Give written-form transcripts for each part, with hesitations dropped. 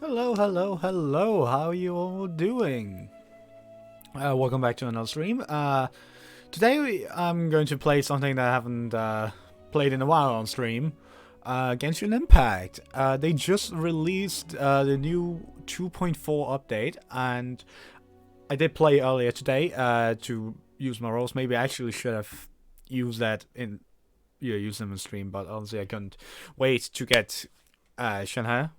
Hello, hello, hello. How are you all doing? Welcome back to another stream. Today I'm going to play something that I haven't played in a while on stream. Genshin Impact. They just released the new 2.4 update, and I did play earlier today to use my roles. Maybe I actually should have used that in use them in stream, but honestly I couldn't wait to get Shenhe,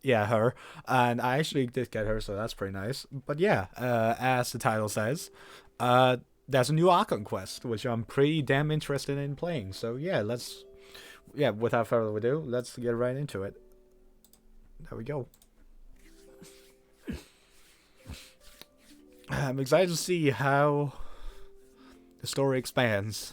yeah, her, and I actually did get her, so that's pretty nice. But yeah, as the title says, there's a new Archon quest, which I'm pretty damn interested in playing. So yeah, without further ado, let's get right into it. There we go. I'm excited to see how the story expands.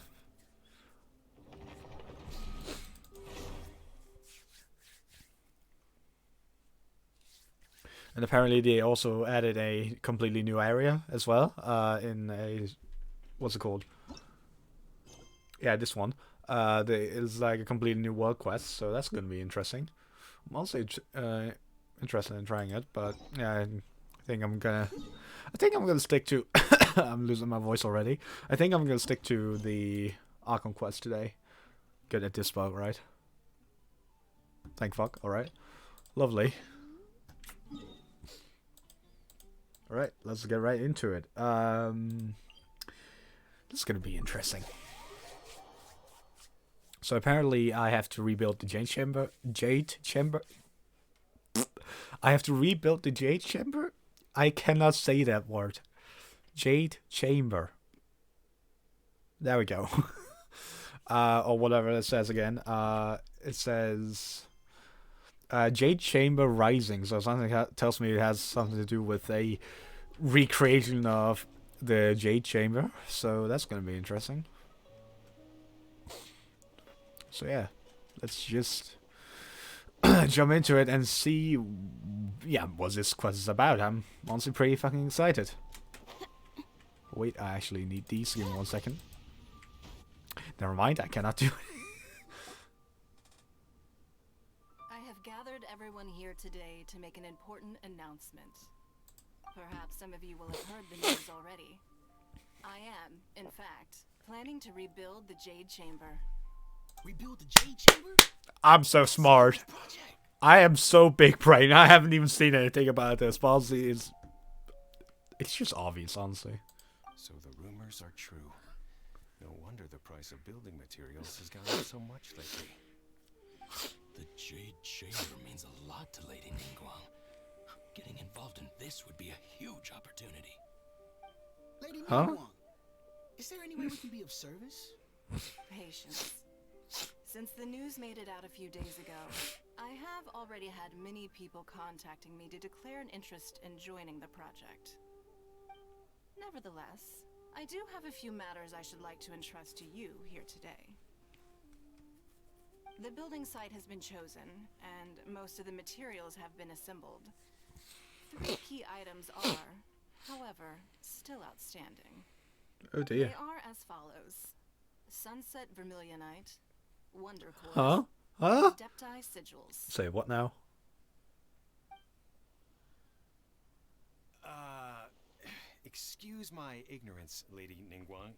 And apparently they also added a completely new area as well, in a, what's it called? Yeah, this one. It's like a completely new world quest, so that's gonna be interesting. I'm also interested in trying it, but yeah, I think I'm gonna stick to. I'm losing my voice already. I think I'm gonna stick to the Archon quest today. Good at this bug, right? Thank fuck. All right, lovely. Alright, let's get right into it. This is gonna be interesting. So apparently I have to rebuild the Jade Chamber. I have to rebuild the Jade Chamber? I cannot say that word. Jade Chamber. There we go. Or whatever it says again. It says... Jade Chamber Rising, so something tells me it has something to do with a recreation of the Jade Chamber, so that's gonna be interesting. So yeah, let's just jump into it and see, what this quest is about. I'm honestly pretty fucking excited. Wait, I actually need these. Give me 1 second. Never mind, I cannot do it. Gathered everyone here today to make an important announcement. Perhaps some of you will have heard the news already. I am, in fact, planning to rebuild the Jade Chamber. Rebuild the Jade Chamber? I'm so smart. I am so big brain. I haven't even seen anything about this. Policy is... It's just obvious, honestly. So the rumors are true. No wonder the price of building materials has gone up so much lately. The Jade Chamber means a lot to Lady Ningguang. Getting involved in this would be a huge opportunity. Lady Ningguang, is there any way we can be of service? Patience. Since the news made it out a few days ago, I have already had many people contacting me to declare an interest in joining the project. Nevertheless, I do have a few matters I should like to entrust to you here today. The building site has been chosen, and most of the materials have been assembled. 3 key items are, however, still outstanding. Oh dear. They are as follows: Sunset Vermilionite, Wonder Cores, Adepti Sigils. Say what now? Excuse my ignorance, Lady Ningguang.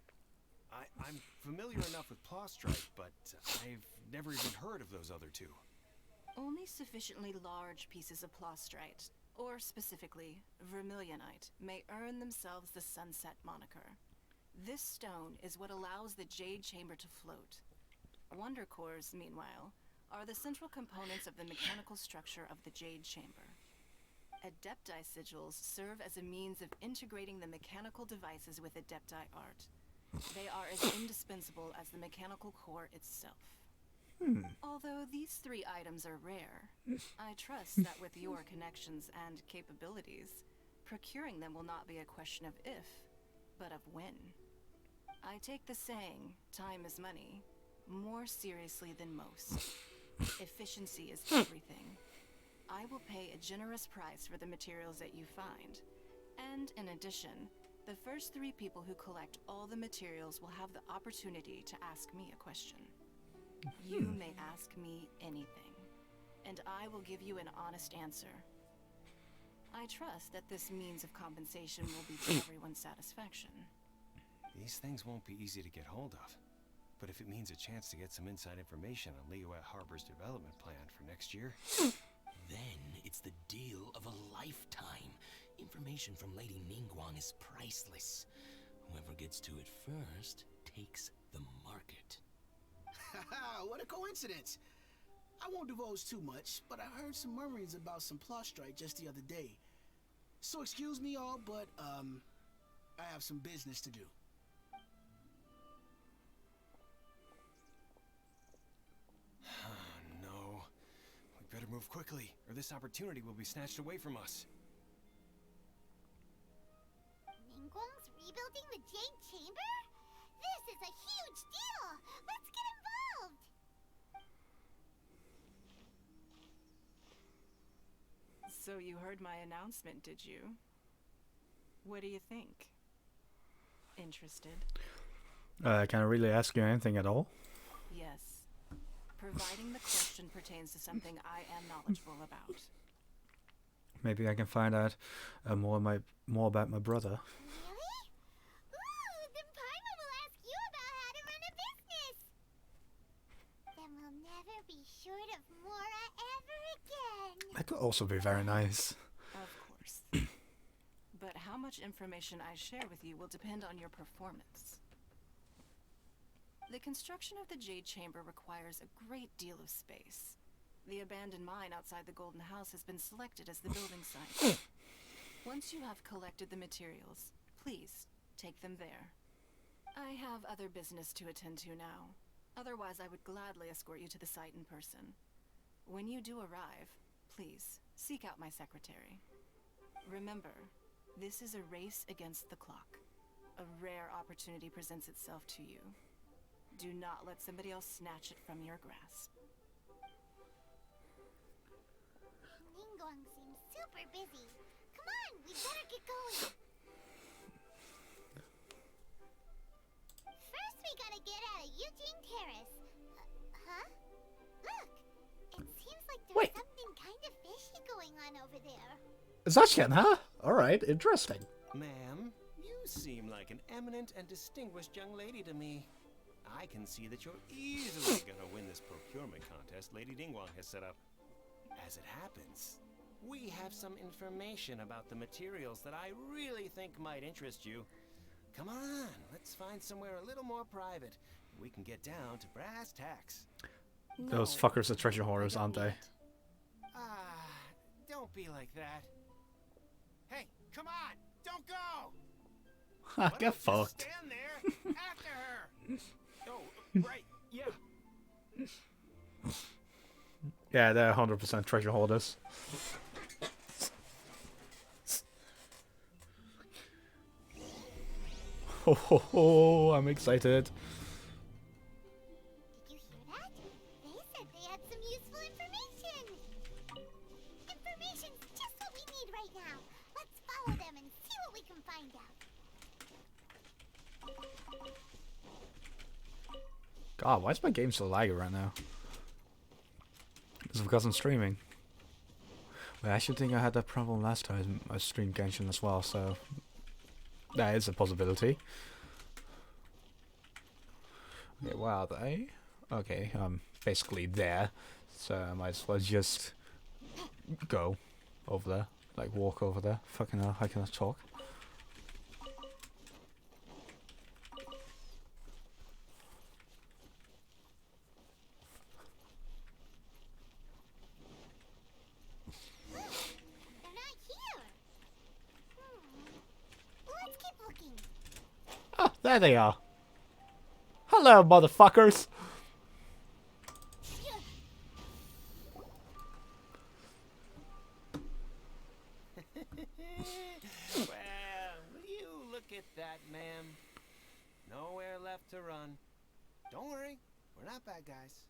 I'm familiar enough with Plaustrite, but I've never even heard of those other two. Only sufficiently large pieces of Plaustrite, or specifically Vermilionite, may earn themselves the Sunset moniker. This stone is what allows the Jade Chamber to float. Wonder Cores, meanwhile, are the central components of the mechanical structure of the Jade Chamber. Adepti Sigils serve as a means of integrating the mechanical devices with Adepti art. They are as indispensable as the mechanical core itself. Although these 3 items are rare, I trust that with your connections and capabilities, procuring them will not be a question of if, but of when. I take the saying, time is money, more seriously than most. Efficiency is everything. I will pay a generous price for the materials that you find, and in addition, the first 3 people who collect all the materials will have the opportunity to ask me a question. You may ask me anything. and I will give you an honest answer. I trust that this means of compensation will be to everyone's satisfaction. These things won't be easy to get hold of. But if it means a chance to get some inside information on Liyue Harbor's development plan for next year... Then it's the deal of a lifetime. Information from Lady Ningguang is priceless. Whoever gets to it first takes the market. Haha, what a coincidence. I won't divulge too much, but I heard some murmurings about some plot strike just the other day. So excuse me all, but I have some business to do. No. We better move quickly, or this opportunity will be snatched away from us. Ningguang's rebuilding the Jade Chamber? This is a huge deal! Let's get involved! So you heard my announcement, did you? What do you think? Interested? Can I really ask you anything at all? Yes. Providing the question pertains to something I am knowledgeable about. Maybe I can find out more about my brother. Really? Ooh, then Paimon will ask you about how to run a business! Then we'll never be short of Mora ever again! That could also be very nice. Of course. But how much information I share with you will depend on your performance. The construction of the Jade Chamber requires a great deal of space. The abandoned mine outside the Golden House has been selected as the building site. Once you have collected the materials, please take them there. I have other business to attend to now. Otherwise, I would gladly escort you to the site in person. When you do arrive, please seek out my secretary. Remember, this is a race against the clock. A rare opportunity presents itself to you. Do not let somebody else snatch it from your grasp. Ningguang seems super busy. Come on, we better get going. First, we gotta get out of Eugene Terrace. Huh? Look! It seems like there's Wait. something kind of fishy going on over there. Ascension, huh? Alright, interesting. Ma'am, you seem like an eminent and distinguished young lady to me. I can see that you're easily gonna win this procurement contest Lady Ningguang has set up. As it happens, we have some information about the materials that I really think might interest you. Come on, let's find somewhere a little more private. We can get down to brass tacks. Those No, fuckers are treasure hoarders, I aren't don't they? need it. Don't be like that. Hey, come on, don't go! Ha, Why get don't you fucked. stand there after her. Oh, right, yeah. Yeah, they're 100% treasure hoarders. Ho ho ho, I'm excited. Did you hear that? They said they had some useful information. Information's just what we need right now. Let's follow them and see what we can find out. God, why is my game so laggy right now? Is it because I'm streaming? Wait, I actually think I had that problem last time I streamed Genshin as well, so that is a possibility. Okay, where are they? Okay, I'm basically there, so I might as well just go over there, like walk over there. Fucking hell, how can I talk? They're not here. Let's keep looking. Ah, there they are. Hello, motherfuckers. Well, will you look at that, ma'am? Nowhere left to run. Don't worry, we're not bad guys.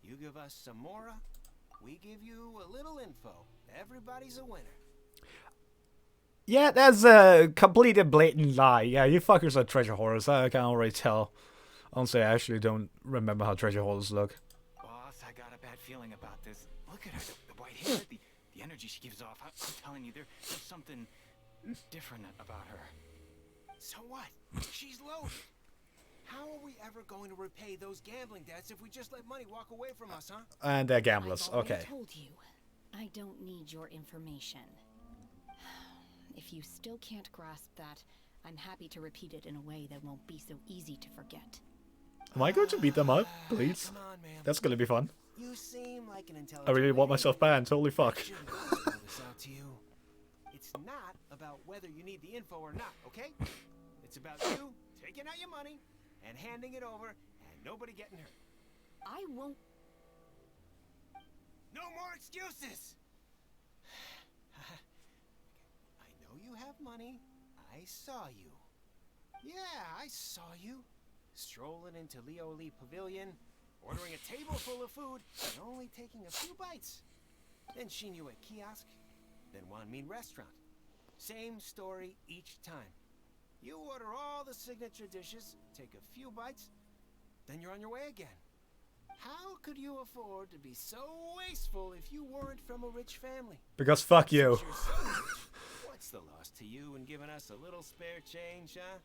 You give us some Mora, we give you a little info. Everybody's a winner. Yeah, that's a complete and blatant lie. Yeah, you fuckers are treasure hoarders. I can already tell. Honestly, I actually don't remember how treasure hoarders look. Boss, I got a bad feeling about this. Look at her, the white hair, the energy she gives off. I'm telling you, there's something different about her. So what? She's loaded. How are we ever going to repay those gambling debts if we just let money walk away from us, huh? And they're gamblers. I've already Okay. told you, I don't need your information. If you still can't grasp that, I'm happy to repeat it in a way that won't be so easy to forget. Am I going to beat them up, please? Come on, ma'am. That's gonna be fun. You seem like an intelligent I really want lady. myself banned. Holy fuck. Shouldn't have to spell this out to you. It's not about whether you need the info or not, okay? It's about you taking out your money and handing it over and nobody getting hurt. I won't. No more excuses! I know you have money. I saw you. Yeah, I saw you. Strolling into Leo Lee Pavilion, ordering a table full of food, and only taking a few bites. Then Shinyu at kiosk, then Wanmin restaurant. Same story each time. You order all the signature dishes, take a few bites, then you're on your way again. How could you afford to be so wasteful if you weren't from a rich family? Because fuck you. Since you're so rich, what's the loss to you in giving us a little spare change, huh?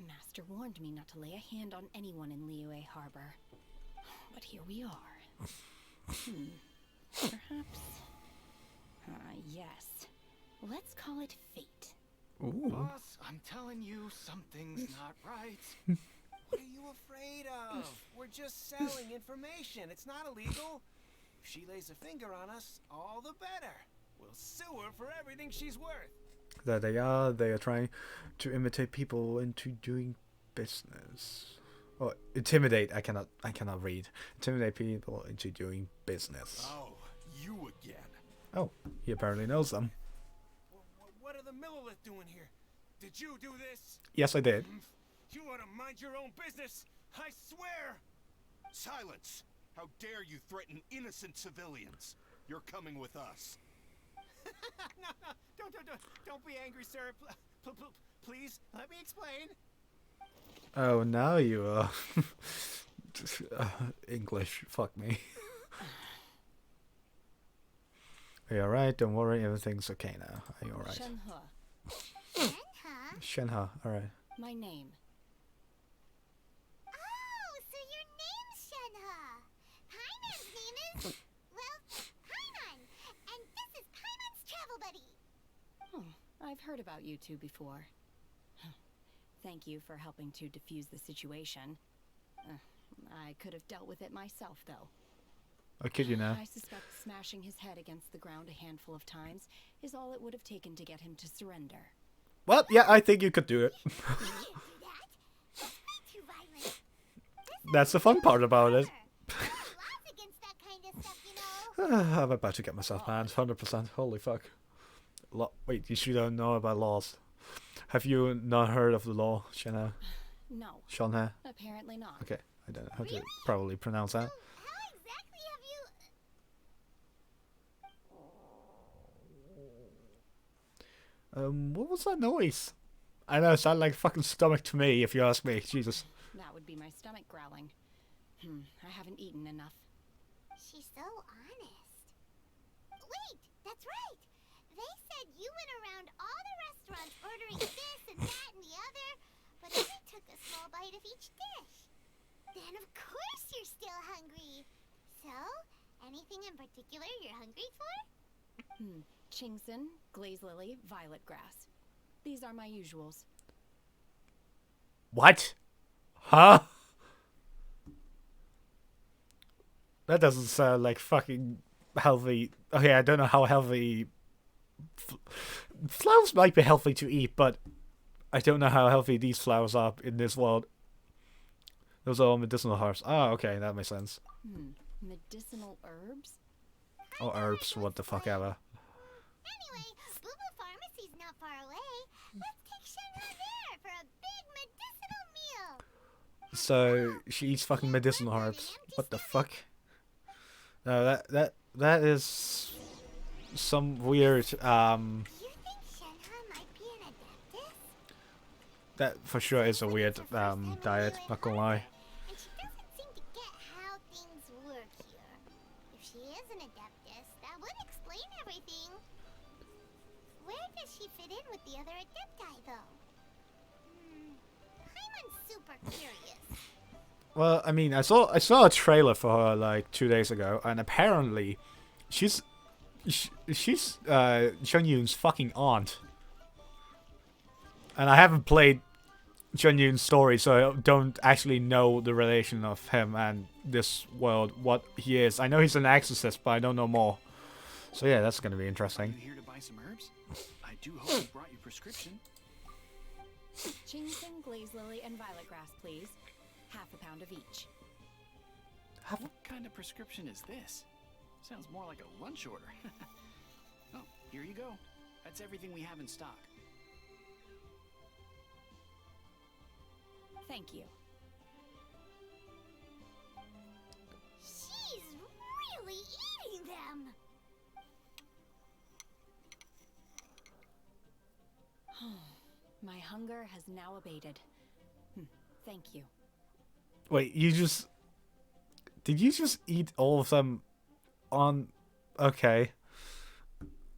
Master warned me not to lay a hand on anyone in Liyue Harbor. But here we are. Perhaps. Yes. Let's call it fate. Ooh. Boss, I'm telling you, something's not right. What are you afraid of? We're just selling information. It's not illegal. If she lays a finger on us, all the better. We'll sue her for everything she's worth. There they are. They are trying to imitate people into doing business. Or intimidate. I cannot read. Intimidate people into doing business. Oh, you again. Oh, he apparently knows them. What are the Millilith doing here? Did you do this? Yes, I did. You ought to mind your own business. I swear. Silence! How dare you threaten innocent civilians? You're coming with us. No, don't be angry, sir. Please, let me explain. Oh, now you are. English. Fuck me. Are you alright? Don't worry, everything's okay now. Are you alright? Shenhe. Huh? Shenhe, alright. My name. Oh, so your name's Shenhe. Paimon's name is, well, Paimon. And this is Paimon's travel buddy. Oh, I've heard about you two before. Thank you for helping to defuse the situation. I could have dealt with it myself, though. I kid you now. I suspect smashing his head against the ground a handful of times is all it would have taken to get him to surrender. Well, yeah, I think you could do it. You can't do that. That's way too violent. That's the fun part about it. There are laws against that kind of stuff, you know. I'm about to get myself banned, 100%. Holy fuck. Wait, you should know about laws. Have you not heard of the law, Shenhe? No, Shenhe? apparently not. Okay, I don't know how to probably pronounce that. How exactly have you... What was that noise? I know, it sounded like fucking stomach to me, if you ask me. Jesus. That would be my stomach growling. I haven't eaten enough. She's so honest. Wait, that's right. They said you went around all the restaurants ordering this and that and the other, but only took a small bite of each dish. Then of course you're still hungry. So, anything in particular you're hungry for? Chingson, glaze lily, violet grass. These are my usuals. What? Huh? That doesn't sound like fucking healthy. Okay, I don't know how healthy... Flowers might be healthy to eat, but I don't know how healthy these flowers are in this world. Those are all medicinal herbs. Ah, okay, that makes sense. Medicinal herbs? Or herbs, what the fuck ever. Anyway, Boo Boo Pharmacy's not far away. Let's take Shenhe there for a big medicinal meal. So she eats fucking medicinal herbs. What the fuck? No, that is some weird You think Shenhe might be an adeptus? that for sure is a weird diet, not gonna lie. And she doesn't seem to get how things work here. If she is an adeptus, that would explain everything. Where does she fit in with the other adepti, though? I'm super curious. Well, I mean, I saw a trailer for her like 2 days ago, and apparently, she's Chun Yun's fucking aunt. And I haven't played Chun Yun's story, so I don't actually know the relation of him and this world, what he is. I know he's an exorcist, but I don't know more. So yeah, that's gonna be interesting. You here to buy some herbs? I do hope you brought your prescription. Ginseng, glaze lily, and violet grass, please. Half a pound of each. What kind of prescription is this? Sounds more like a lunch order. Oh, here you go. That's everything we have in stock. Thank you. She's really eating them. My hunger has now abated. Thank you. Wait, did you just eat all of them on... Okay.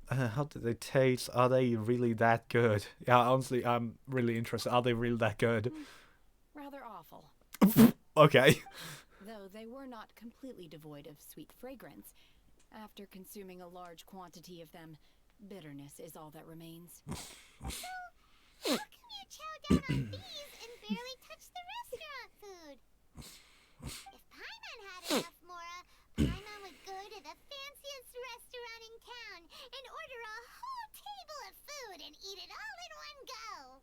How did they taste? Are they really that good? Yeah, honestly, I'm really interested. Are they really that good? Rather awful. Okay. Though they were not completely devoid of sweet fragrance. After consuming a large quantity of them, bitterness is all that remains. How come you chow down on these and barely touch the restaurant food? If Paimon had enough Mora, Paimon would go to the fanciest restaurant in town and order a whole table of food and eat it all in one go.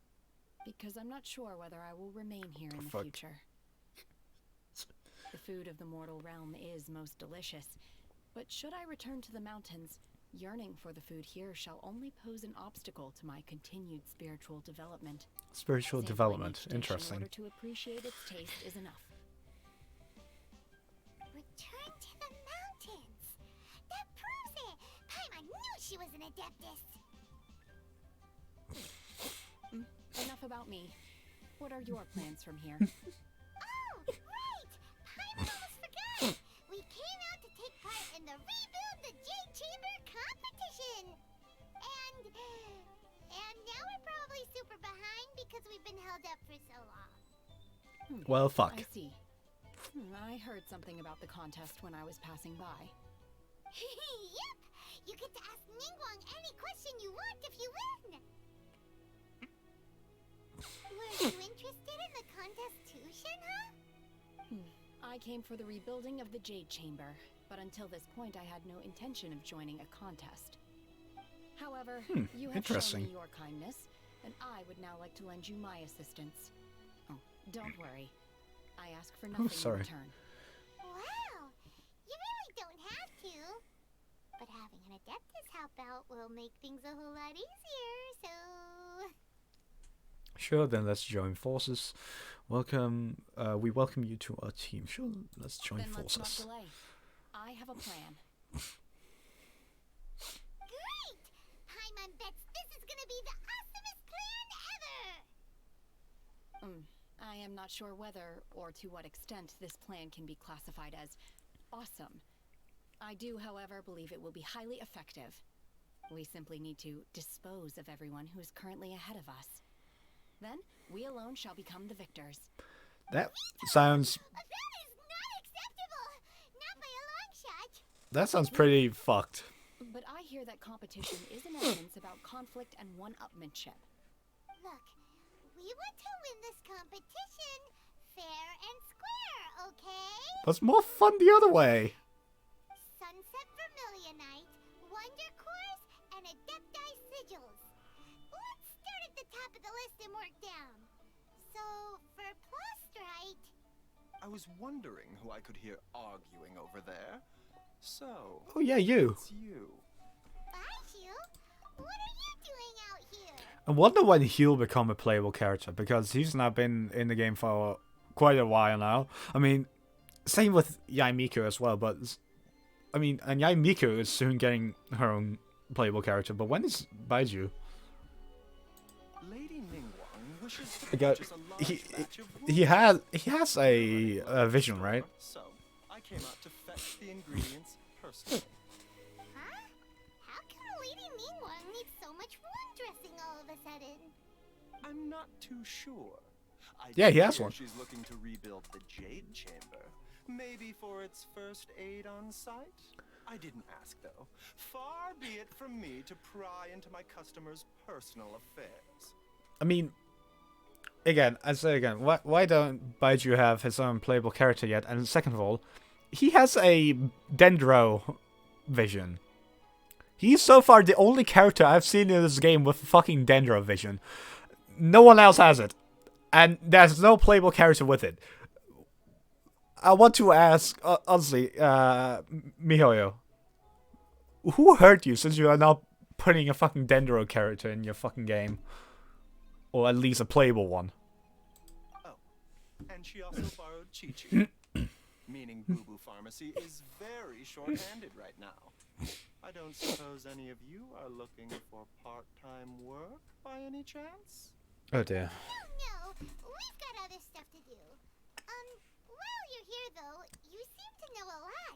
Because I'm not sure whether I will remain here in the Fuck. future. The food of the mortal realm is most delicious, but should I return to the mountains, yearning for the food here shall only pose an obstacle to my continued spiritual development. Spiritual Sampling development. each dish Interesting. In order to appreciate its taste is enough. Return to the mountains. That proves it. Paimon knew she was an adeptus. Enough about me. What are your plans from here? Oh, right! Paimon almost forgot! We came out to take part in the Rebuild the Jade Chamber competition! And now we're probably super behind because we've been held up for so long. Well, fuck. I see. I heard something about the contest when I was passing by. Yep! You get to ask Ningguang any question you want if you win! Were you interested in the contest too, Shenhe? I came for the rebuilding of the Jade Chamber, but until this point I had no intention of joining a contest. However, you have shown interesting. me your kindness, and I would now like to lend you my assistance. Oh, don't worry. I ask for nothing sorry. in return. Wow! You really don't have to. But having an adeptus help out will make things a whole lot easier, so... Sure, then let's join forces. Welcome. We welcome you to our team. Sure, let's join Then let's forces. not delay. I have a plan. Great! Paimon bets this is gonna be the awesomest plan ever! I am not sure whether or to what extent this plan can be classified as awesome. I do, however, believe it will be highly effective. We simply need to dispose of everyone who is currently ahead of us. Then, we alone shall become the victors. That sounds... That is not acceptable! Not by a long shot! That sounds pretty fucked. But I hear that competition is in essence about conflict and one-upmanship. Look, we want to win this competition fair and square, okay? But it's more fun the other way. Sunset Vermilionite, Wonder Cores, and Adepti Sigils. Let's start at the top of the list and work down. So, for Plostrite... I was wondering who I could hear arguing over there. So, Oh yeah, you. it's you. Baiju? What are you doing out here? I wonder when he'll become a playable character, because he's now been in the game for quite a while now. I mean, same with Yai Miku as well, but... I mean, and Yai Miku is soon getting her own playable character, but when is Baiju? Lady Ningguang wishes to I got- purchase a large batch of He has a vision, right? So, I came out to fetch the ingredients personally. Huh? How come Lady Ningguang needs so much wound dressing all of a sudden? I'm not too sure. I Yeah, he has hear one. She's looking to rebuild the Jade Chamber. Maybe for its first aid on site? I didn't ask, though. Far be it from me to pry into my customers' personal affairs. I mean, again, I say again, why don't Baiju have his own playable character yet? And second of all, he has a Dendro vision. He's so far the only character I've seen in this game with fucking Dendro vision. No one else has it. And there's no playable character with it. I want to ask, honestly, Mihoyo, who hurt you since you are now putting a fucking Dendro character in your fucking game? Or at least a playable one. Oh, and she also borrowed Chi-Chi. Meaning Boo Boo Pharmacy is very short-handed right now. I don't suppose any of you are looking for part-time work by any chance? Oh dear. No, we've got other stuff to do. While you're here though, you seem to know a lot.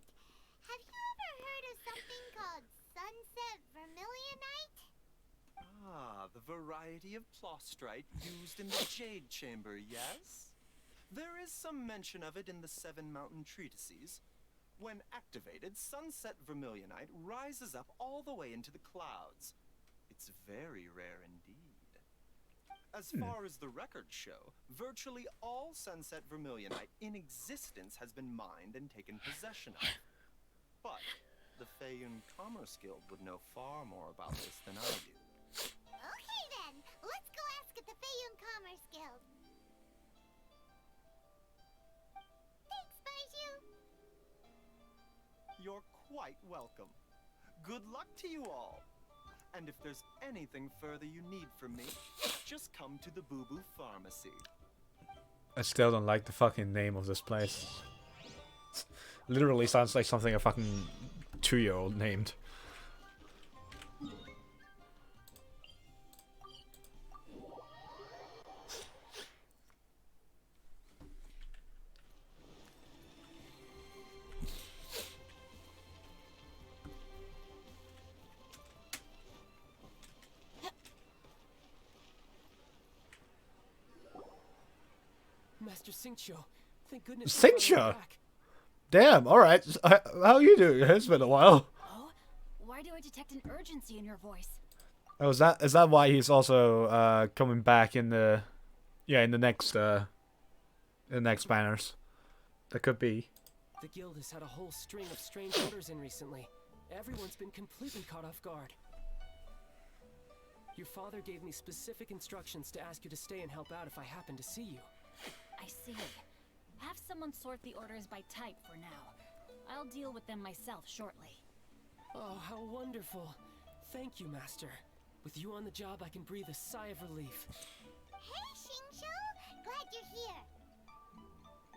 Have you ever heard of something called Sunset Vermilionite? Ah, the variety of plostrite used in the Jade Chamber, yes? There is some mention of it in the Seven Mountain Treatises. When activated, Sunset Vermilionite rises up all the way into the clouds. It's very rare indeed. As far as the records show, virtually all Sunset Vermilionite in existence has been mined and taken possession of. But the Feiyun Commerce Guild would know far more about this than I do. Okay then, let's go ask at the Feiyun Commerce Guild. Thanks, Baiju. You're quite welcome. Good luck to you all. And if there's anything further you need from me, just come to the Boo Boo Pharmacy. I still don't like the fucking name of this place. Literally sounds like something a fucking 2-year-old named. Master Xingqiu, thank goodness. Xingqiu? Damn, alright. How are you doing? It's been a while. Oh, why do I detect an urgency in your voice? Oh, is that why he's also coming back in the next banners? That could be. The guild has had a whole string of strange orders in recently. Everyone's been completely caught off guard. Your father gave me specific instructions to ask you to stay and help out if I happen to see you. I see. Have someone sort the orders by type for now. I'll deal with them myself shortly. Oh, how wonderful. Thank you, Master. With you on the job, I can breathe a sigh of relief. Hey, Xingqiu! Glad you're here.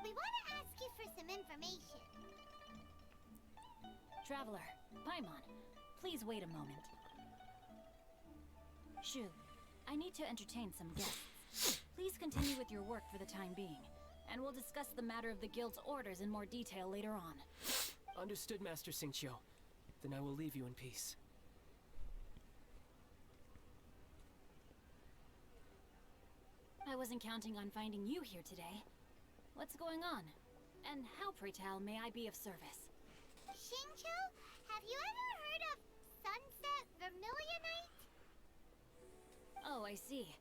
We want to ask you for some information. Traveler, Paimon, please wait a moment. Shu, I need to entertain some guests. Please continue with your work for the time being, and we'll discuss the matter of the guild's orders in more detail later on. Understood, Master Xingqiu. Then I will leave you in peace. I wasn't counting on finding you here today. What's going on? And how, pray tell, may I be of service? Xingqiu, have you ever heard of Sunset Vermilionite? Oh, I see.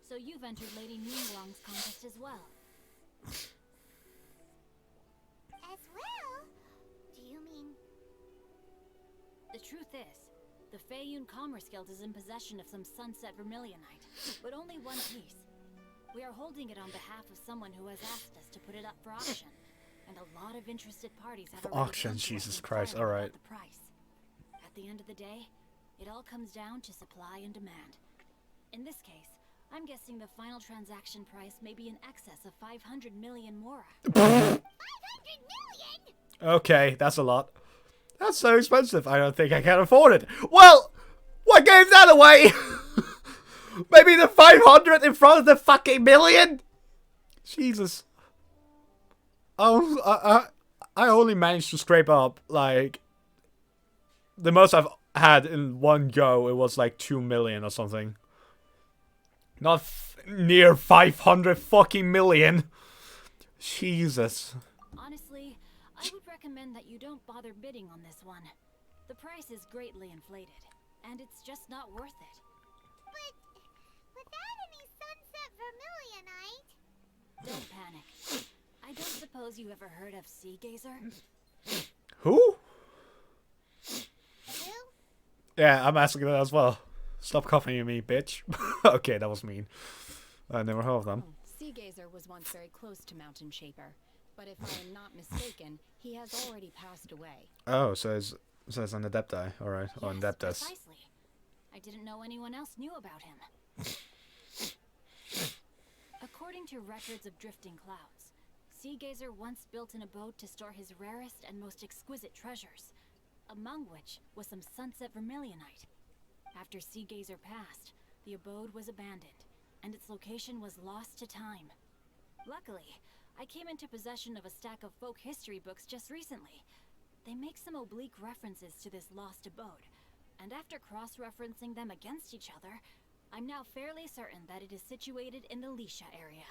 So you've entered Lady Ningguang's contest as well. As well? Do you mean... The truth is, the Feiyun Commerce Guild is in possession of some Sunset Vermilionite, but only one piece. We are holding it on behalf of someone who has asked us to put it up for auction, and a lot of interested parties have already Auction, come to us Jesus Christ, inquiring alright. about the price. At the end of the day, it all comes down to supply and demand. In this case, I'm guessing the final transaction price may be in excess of 500 million mora. 500 million?! Okay, that's a lot. That's so expensive, I don't think I can afford it. Well, what gave that away? Maybe the 500 in front of the fucking million? Jesus. I only managed to scrape up, like, the most I've had in one go, it was like 2 million or something. Not near 500 fucking million. Jesus. Honestly, I would recommend that you don't bother bidding on this one. The price is greatly inflated, and it's just not worth it. But without any sunset vermilionite... Don't panic. I don't suppose you ever heard of Sea Gazer? Who? Who? Yeah, I'm asking that as well. Stop copying me, bitch. Okay, that was mean. I never heard of them. Sea Gazer was once very close to Mountain Shaper, but if I am not mistaken, he has already passed away. Oh, so it's an Adepti, alright. Or Yes, Adeptus. precisely. I didn't know anyone else knew about him. According to records of drifting clouds, Sea Gazer once built an abode to store his rarest and most exquisite treasures, among which was some sunset vermilionite. After Sea Gazer passed, the abode was abandoned, and its location was lost to time. Luckily, I came into possession of a stack of folk history books just recently. They make some oblique references to this lost abode, and after cross-referencing them against each other, I'm now fairly certain that it is situated in the Lisha area.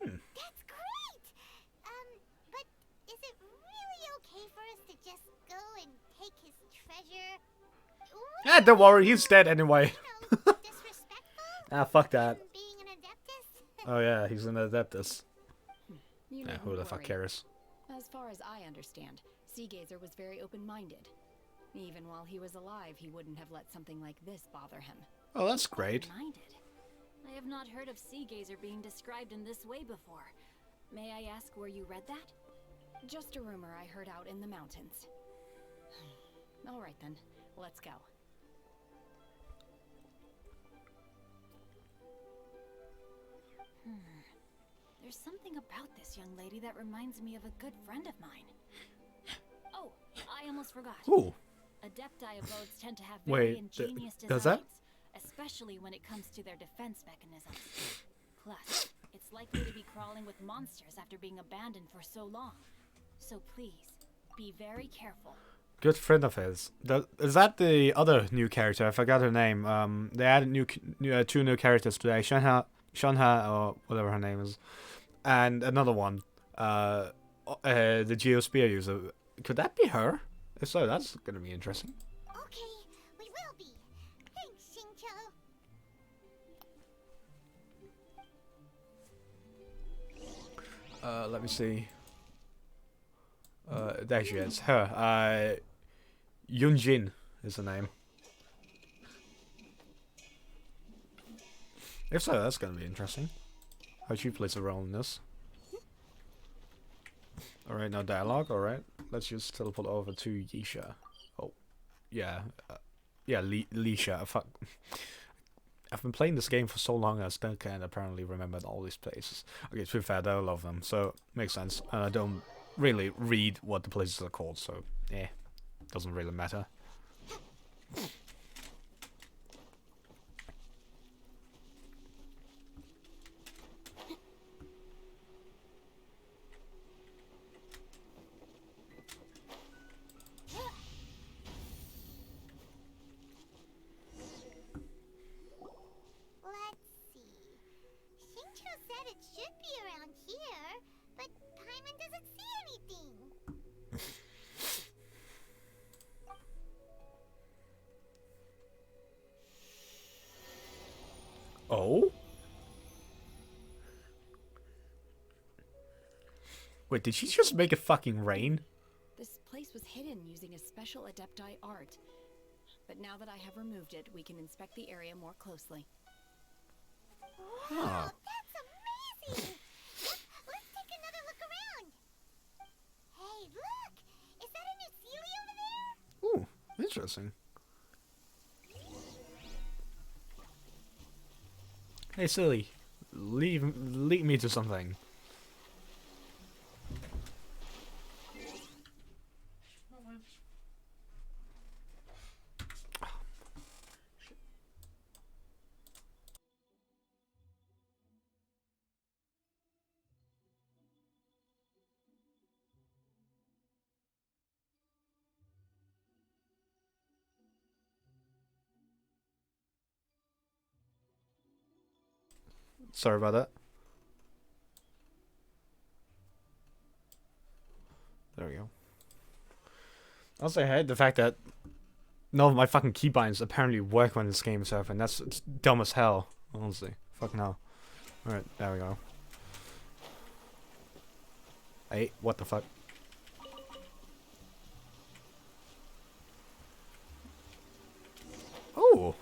That's great! But is it really okay for us to just go and take his treasure? Yeah, don't worry, he's dead anyway. You know, disrespectful? Fuck that. Being an adeptus? Oh yeah, he's an Adeptus. You Yeah, needn't who the fuck worry. cares? As far as I understand, Sea Gazer was very open-minded. Even while he was alive, he wouldn't have let something like this bother him. Oh, that's great. Open-minded? I have not heard of Sea Gazer being described in this way before. May I ask where you read that? Just a rumor I heard out in the mountains. All right then, let's go. There's something about this young lady that reminds me of a good friend of mine. Oh, I almost forgot. Ooh. Adepti abodes tend to have very ingenious does that? designs, especially when it comes to their defense mechanisms. Plus, it's likely to be crawling with monsters after being abandoned for so long. So please, be very careful. Good friend of his. Is that the other new character? I forgot her name. They added two new characters today. Shanha, or whatever her name is, and another one. The Geosphere user. Could that be her? If so, that's gonna be interesting. Okay, we will be. Thanks, Xingqiu. Let me see. There she is. Her. Yunjin is the name. If so, that's gonna be interesting. How she plays a role in this. Alright, no dialogue, alright. Let's just teleport over to Yisha. Oh. Yeah. Lisha. Fuck. I've been playing this game for so long I still can't apparently remember all these places. Okay, to be fair, there are a lot of them, so makes sense. And I don't really read what the places are called, so yeah. Doesn't really matter. Let's see. Xingqiu said it should be around here, but Paimon doesn't see anything. Oh? Wait, did she just make it fucking rain? This place was hidden using a special Adepti art. But now that I have removed it, we can inspect the area more closely. Wow, that's amazing! Let's take another look around. Hey, look! Is that a new Sealy over there? Ooh, interesting. Hey, silly. Lead me to something. Sorry about that. There we go. Also, I hate the fact that none of my fucking keybinds apparently work when this game is open. It's dumb as hell, honestly. Fucking hell. Alright, there we go. Hey, what the fuck? Oh!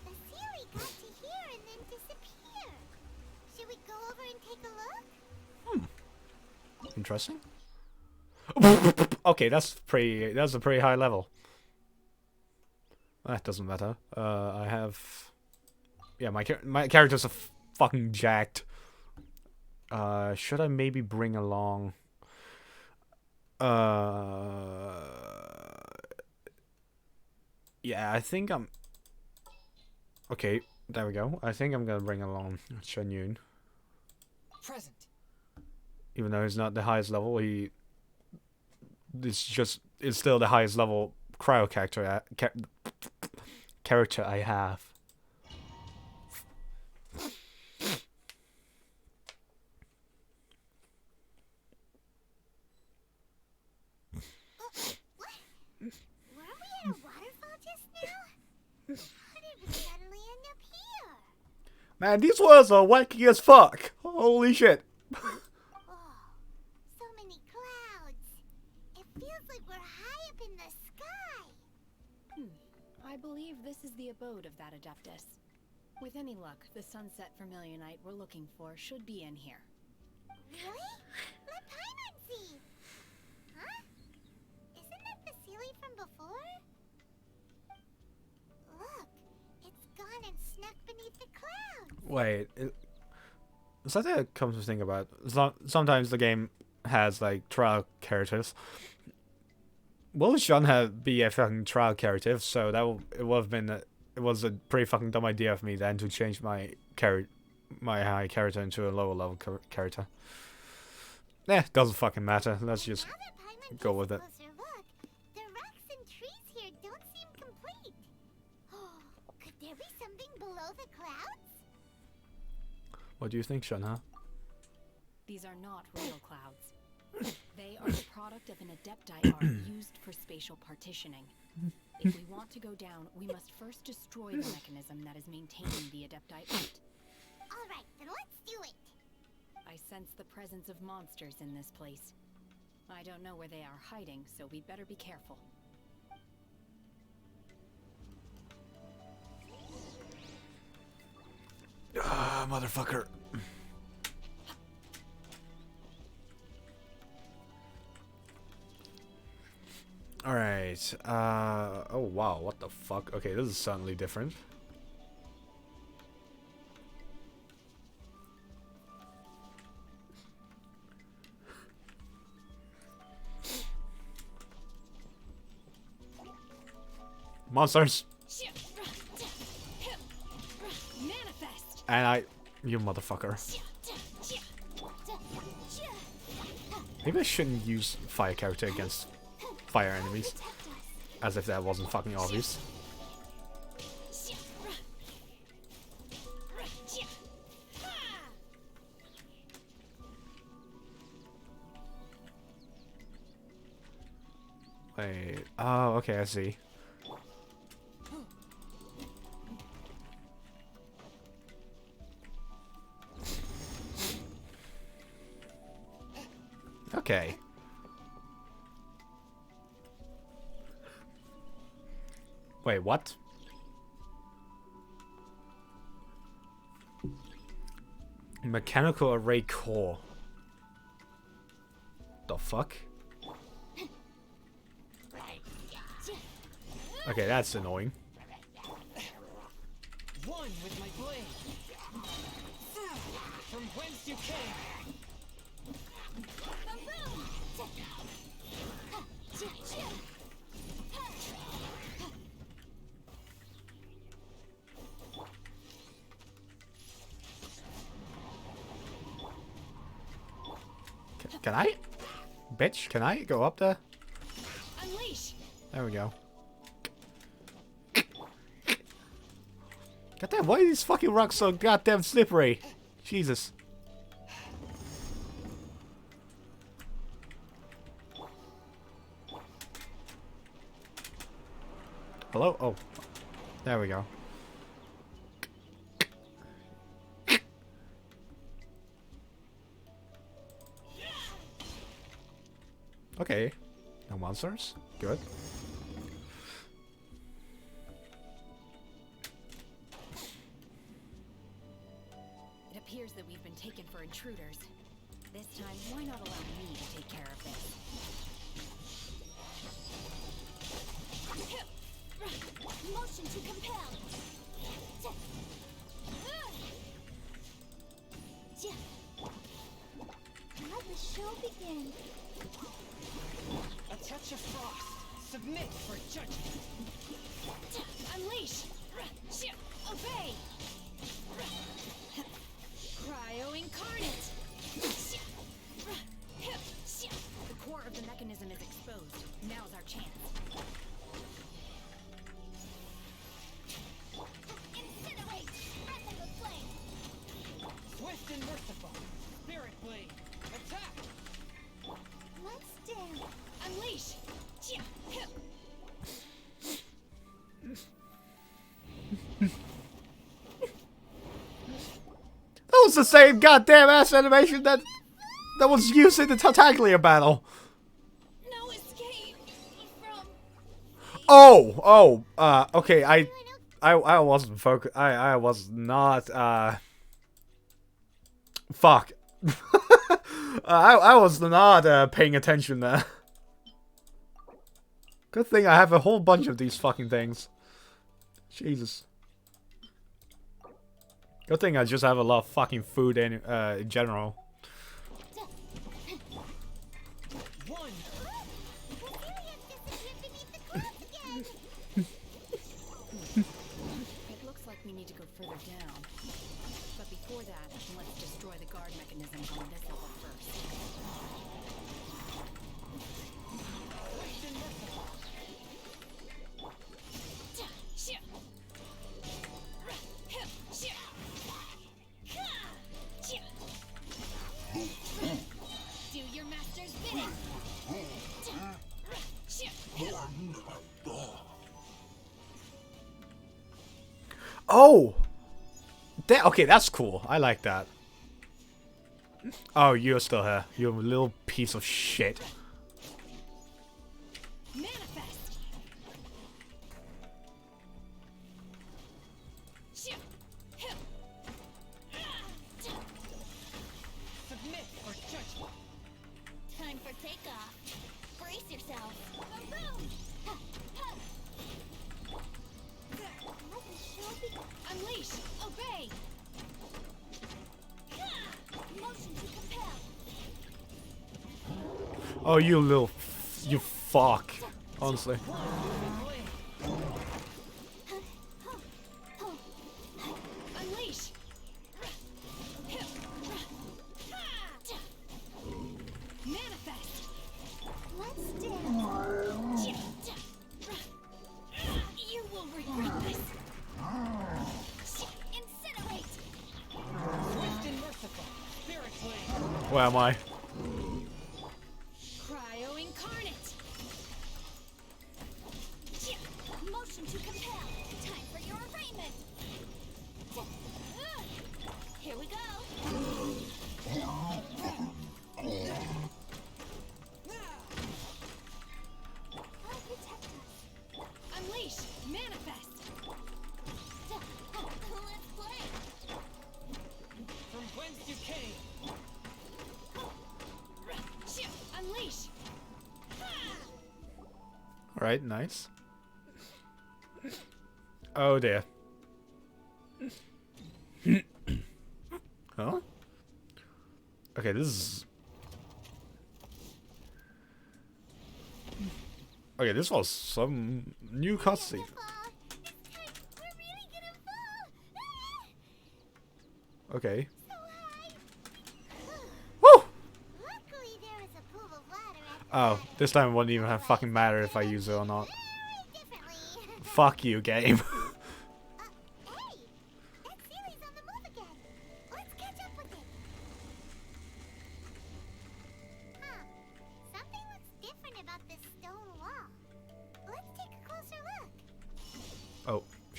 The Sealy got to here and then disappear. Should we go over and take a look? Interesting. Okay, that's a pretty high level. That doesn't matter. I have... Yeah, my characters are fucking jacked. Should I maybe bring along... Yeah, I think I'm... Okay, there we go. I think I'm gonna bring along Shen Yun. Present. Even though he's not the highest level, it's still the highest level cryo character I have. Were we at a waterfall just now? How did we suddenly end up here? Man, these worlds are wacky as fuck. Holy shit. Oh, so many clouds. It feels like we're high up in the sky. I believe this is the abode of that Adeptus. With any luck, the sunset vermilionite we're looking for should be in here. Really? Let Paimon see. Huh? Isn't that the Sealy from before? Look, it's gone and snuck beneath the clouds. Wait, something that comes to think about. Sometimes the game has like trial characters. Will Sean be a fucking trial character? So it would have been it was a pretty fucking dumb idea of me then to change my high character into a lower level character. Doesn't fucking matter. Let's just go with it. Look, the rocks and trees here don't seem complete. Oh, could there be something below the clouds? What do you think, Sean? These are not real clouds. They are the product of an adepti art used for spatial partitioning. If we want to go down, we must first destroy the mechanism that is maintaining the adepti art. All right, then let's do it. I sense the presence of monsters in this place. I don't know where they are hiding, so we'd better be careful. Ah, motherfucker. Alright, oh wow, what the fuck? Okay, this is certainly different. Monsters! Manifest! And you motherfucker. Maybe I shouldn't use fire character against fire enemies. As if that wasn't fucking obvious. Wait, oh, okay, I see. Okay. Wait, what? Mechanical array core. The fuck? Okay, that's annoying. One with my blade. From whence you came. Can I? Bitch, can I go up there? Unleash! There we go. Goddamn, why are these fucking rocks so goddamn slippery? Jesus. Hello? Oh. There we go. Okay. No monsters. Good. It appears that we've been taken for intruders. This time, why not allow me to take care of this? Motion to compel. Let the show begin. A touch of frost. Submit for judgment. Unleash! Obey! Cryo incarnate! The core of the mechanism is exposed. Now's our chance. Incinerate! Breath of flame! Swift and merciful. Spirit blade. Attack! Let's dance. Unleash! That was the same goddamn ass animation that was used in the Tartaglia battle. No escape from... Okay, I wasn't focused. I was not, fuck. I was not, paying attention there. Good thing I have a whole bunch of these fucking things. Jesus. Good thing I just have a lot of fucking food in general. One. It looks like we need to go further down. But before that, let's destroy the guard mechanisms on this level first. Swift and merciful. Do your master's bidding. Oh! Okay, that's cool. I like that. Oh, you're still here. You little piece of shit. Manifest. Submit for judgment. Time for takeoff. Brace yourself. Boom! Let the show begin. Unleash. Obey. Motion to compel. Oh, you fuck. Honestly. Unleash. Manifest. Let's dance. You will regret this. Incinerate. Swift and merciful. Spirit blade. Where am I? Cryo incarnate. Motion to compel. Time for your arraignment. Here we go. I'll protect us. Unleash. Manifest. Let's play. From whence you came. Unleash. Alright, nice. Oh dear. Huh? Okay, this is... Okay, this was some new cutscene. We're really gonna fall. Okay. So high. Woo! Luckily, there is a pool of ladder at the Oh, bottom. this time it wouldn't even have fucking matter if I use it or not. Very differently. Fuck you, game. Hey, that series on the move again. Let's catch up with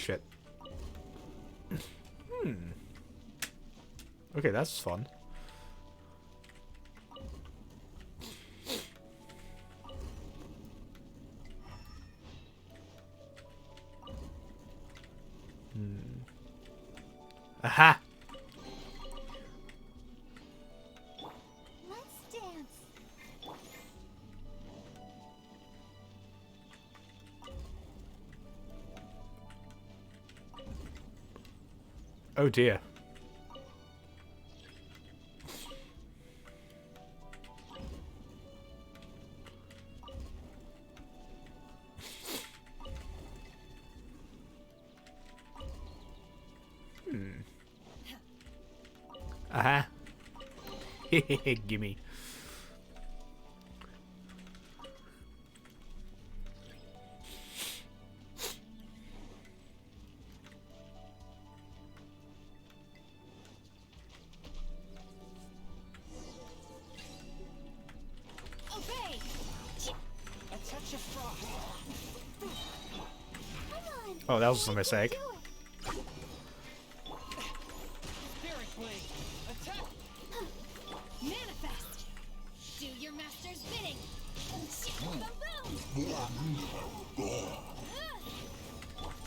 shit. Okay, that's fun. Aha! Let's dance. Oh dear. Aha. Gimme. Obey. A touch of frost. Come on. Oh, that was a mistake. Do it. Spirit blade. Attack. Manifest! Do your master's bidding!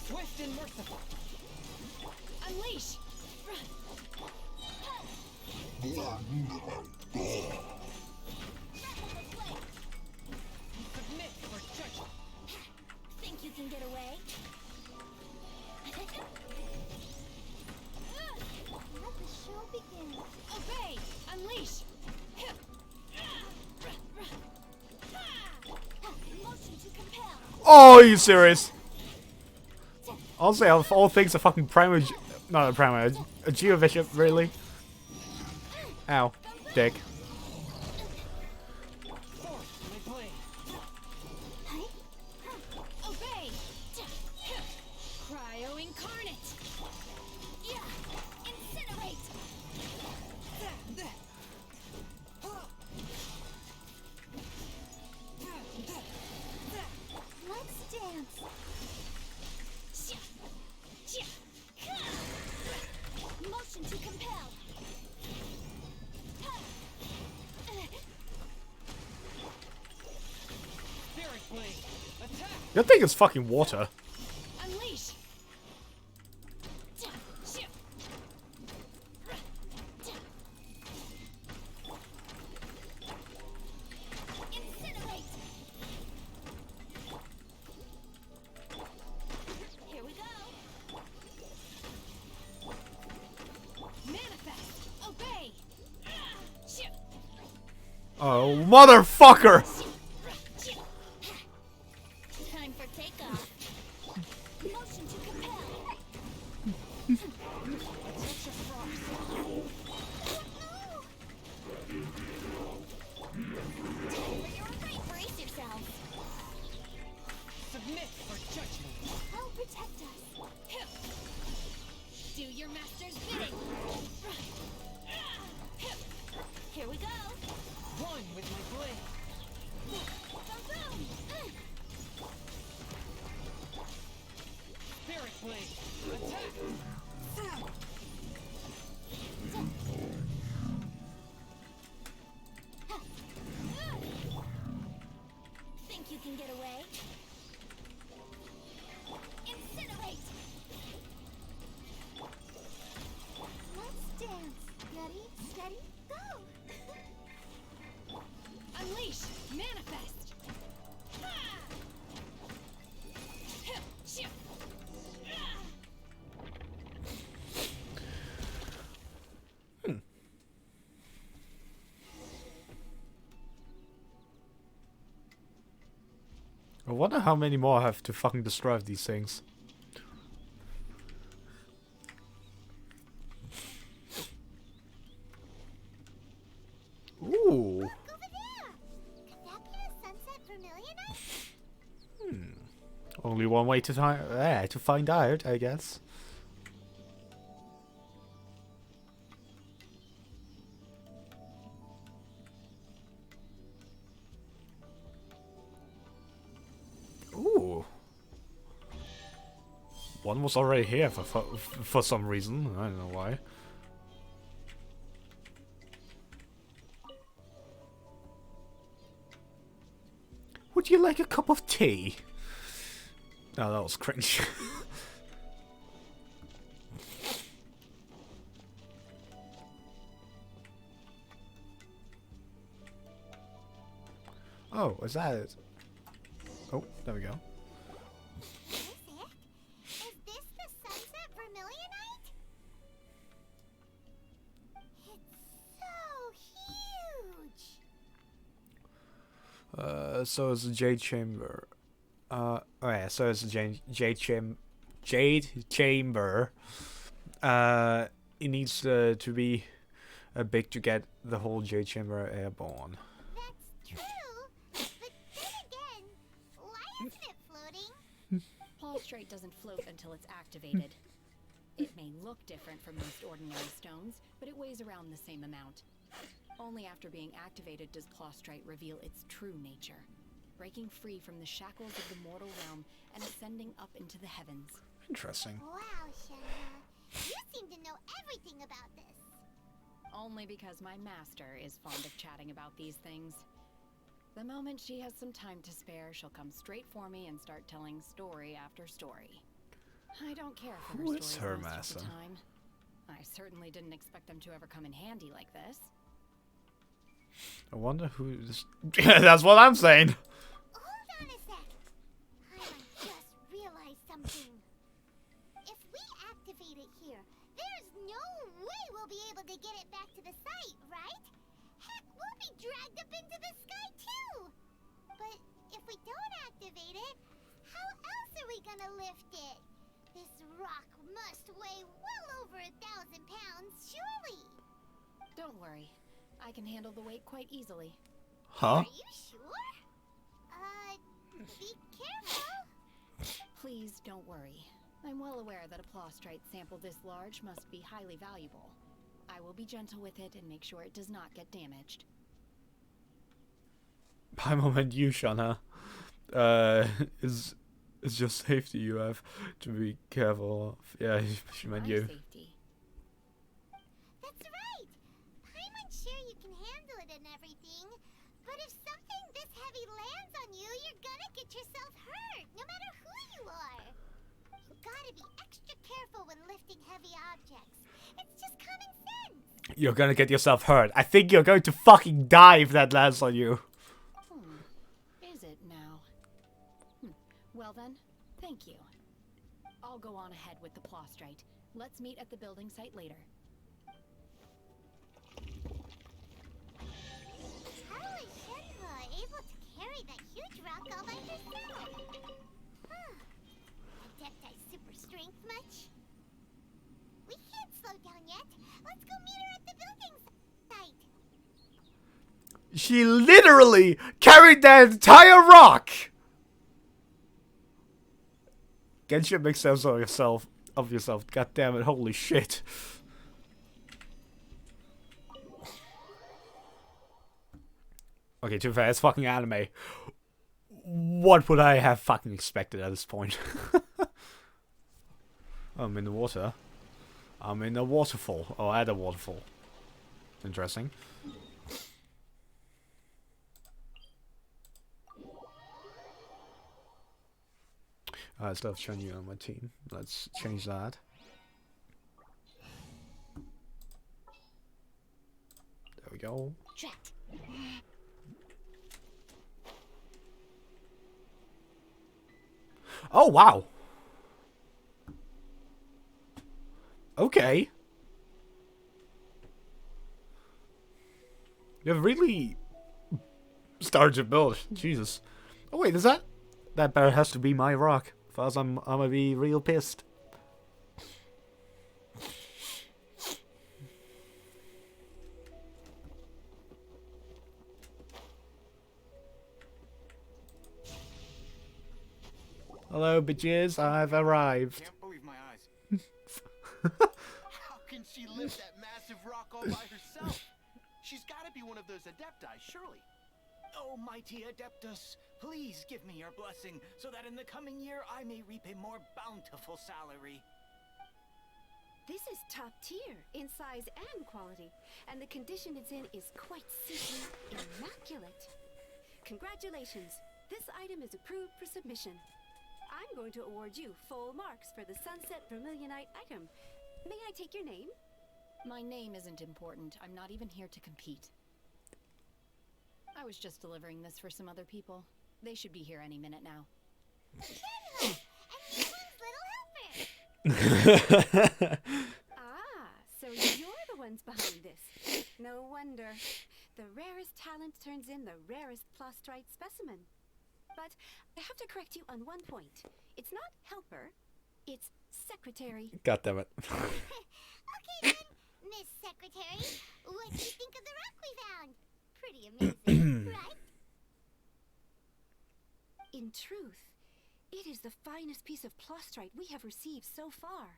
Swift and merciful. Unleash! Submit for judgment. Think you can get away? Let the show begin. Obey! Unleash! Motion to compel. Oh, are you serious? I'll say of all things, a fucking primer, not a primer, a Geo Bishop, really? Ow, dick. Force my blade. Obey! Cryo incarnate! Yeah. Incinerate. Let's dance. Motion to compel. Spirit blade. Attack. Your thing is fucking water. Unleash! Incinerate. Here we go. Manifest! Obey! Oh, motherfucker! Time for takeoff. Motion to compel. A touch of frost. Brace yourself. Submit for judgment. Help protect us. Do your master's bidding! Here we go. One with my blade. Spirit blade. Attack. Think you can get away? Incinerate. Let's dance. Ready, steady, go. Unleash! Manifest! I wonder how many more I have to fucking destroy of these things. Ooh. Look over there. Could that be a sunset vermilionite? Only one way to find out, I guess. Ooh. One was already here for some reason. I don't know why. Would you like a cup of tea? No, that was cringe. Oh, is that it? Oh, there we go. Is it? Is this the sunset vermilionite? It's so huge. So it's the Jade Chamber. Oh yeah, so it's the Jade Chamber. It needs to be big to get the whole Jade Chamber airborne. That's true. But then again, why isn't it floating? Prostrate doesn't float until it's activated. It may look different from most ordinary stones, but it weighs around the same amount. Only after being activated does Prostrate reveal its true nature, breaking free from the shackles of the mortal realm and ascending up into the heavens. Interesting. Wow, Shenna. You seem to know everything about this. Only because my master is fond of chatting about these things. The moment she has some time to spare, she'll come straight for me and start telling story after story. I don't care for Who her is stories her most master? of the time. I certainly didn't expect them to ever come in handy like this. I wonder who this. That's what I'm saying. Hold on a sec. I just realized something. If we activate it here, there's no way we'll be able to get it back to the site, right? Heck, we'll be dragged up into the sky too. But if we don't activate it, how else are we gonna lift it? This rock must weigh well over 1,000 pounds, surely. Don't worry. I can handle the weight quite easily. Huh? Are you sure? Be careful. Please don't worry. I'm well aware that a Prostrate sample this large must be highly valuable. I will be gentle with it and make sure it does not get damaged. By moment, you, Shanna. Is just safety you have to be careful of. Yeah, she meant My you. safety. That's right. Paimon's sure you can handle it and everything, but if something this heavy lands on you, you're gonna get yourself hurt, no matter who you are. You gotta be extra careful when lifting heavy objects. It's just common sense. You're gonna get yourself hurt. I think you're going to fucking die if that lands on you. Is it now? Well then, thank you. I'll go on ahead with the Prostrate. Let's meet at the building site later. How is Shenhua able to carry that huge rock all by herself? Adepti super strength much? We can't slow down yet. Let's go meet her at the building site. She literally carried that entire rock. Get your mixed sense of yourself. God damn it! Holy shit! Okay, to be fair, it's fucking anime. What would I have fucking expected at this point? I'm in the water. I'm in a waterfall. Oh, at a waterfall. Interesting. I still have Chun-Yu on my team. Let's change that. There we go. Trapped. Oh, wow. Okay. You've really started to build. Jesus. Oh, wait, is that? That better has to be my rock. Otherwise, I'm gonna be real pissed. Hello, bitches. I've arrived. Can't believe my eyes. How can she lift that massive rock all by herself? She's got to be one of those adepti, surely. Oh, mighty Adeptus, please give me your blessing so that in the coming year I may reap a more bountiful salary. This is top tier in size and quality, and the condition it's in is quite simply immaculate. Congratulations, this item is approved for submission. I'm going to award you full marks for the Sunset Vermilionite item. May I take your name? My name isn't important. I'm not even here to compete. I was just delivering this for some other people. They should be here any minute now. Ah, so you're the ones behind this. No wonder. The rarest talent turns in the rarest Plostrite specimen. But I have to correct you on one point. It's not helper, it's secretary. God damn it. Okay then, Miss Secretary, what do you think of the rock we found? Pretty amazing, right? In truth, it is the finest piece of Plostrite we have received so far.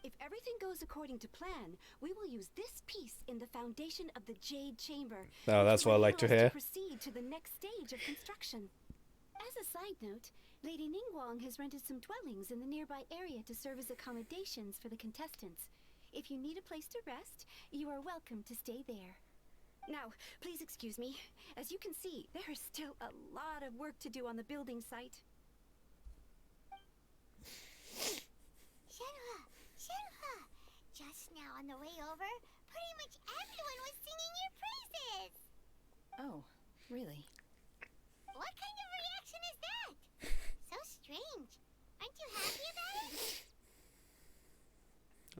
If everything goes according to plan, we will use this piece in the foundation of the Jade Chamber. Oh, that's what I like to hear. Proceed to the next stage of construction. As a side note, Lady Ningguang has rented some dwellings in the nearby area to serve as accommodations for the contestants. If you need a place to rest, you are welcome to stay there. Now, please excuse me. As you can see, there is still a lot of work to do on the building site. Shenhua, just now on the way over, pretty much everyone was singing your praises. Oh, really? What kind of reaction is that? So strange. Aren't you happy about it?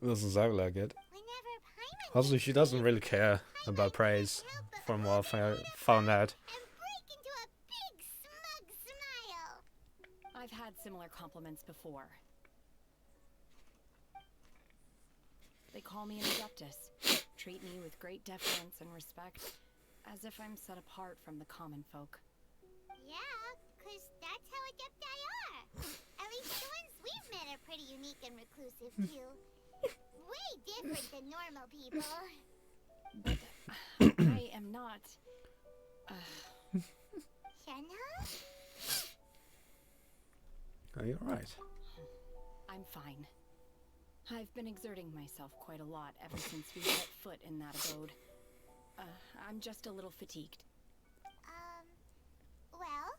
Doesn't sound like it. Whenever Paimon Also, she doesn't really care about praise, from what I found out. and break into a big smug smile. I've had similar compliments before. They call me an Adeptus, treat me with great deference and respect, as if I'm set apart from the common folk. Yeah, 'cause that's how Adepti are. At least the ones we've met are pretty unique and reclusive too. Way different than normal people. But I am not... Shenhua? Oh, you're right. I'm fine. I've been exerting myself quite a lot ever since we set foot in that abode. I'm just a little fatigued. Well,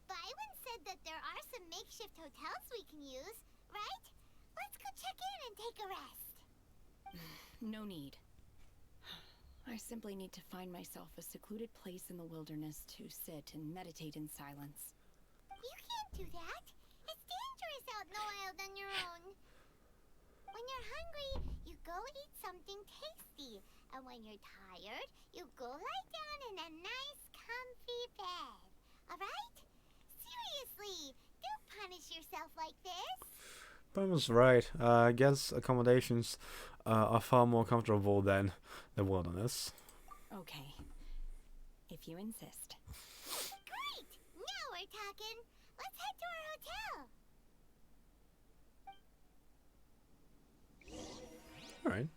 Byron said that there are some makeshift hotels we can use, right? Let's go check in and take a rest. No need. I simply need to find myself a secluded place in the wilderness to sit and meditate in silence. You can't do that. It's dangerous out in the wild on your own. When you're hungry, you go eat something tasty. And when you're tired, you go lie down in a nice, comfy bed. Alright? Seriously, don't punish yourself like this. Bummer's right. I guess accommodations are far more comfortable than the wilderness. Okay. If you insist. Great! Now we're talking. Let's head to our hotel. Alright.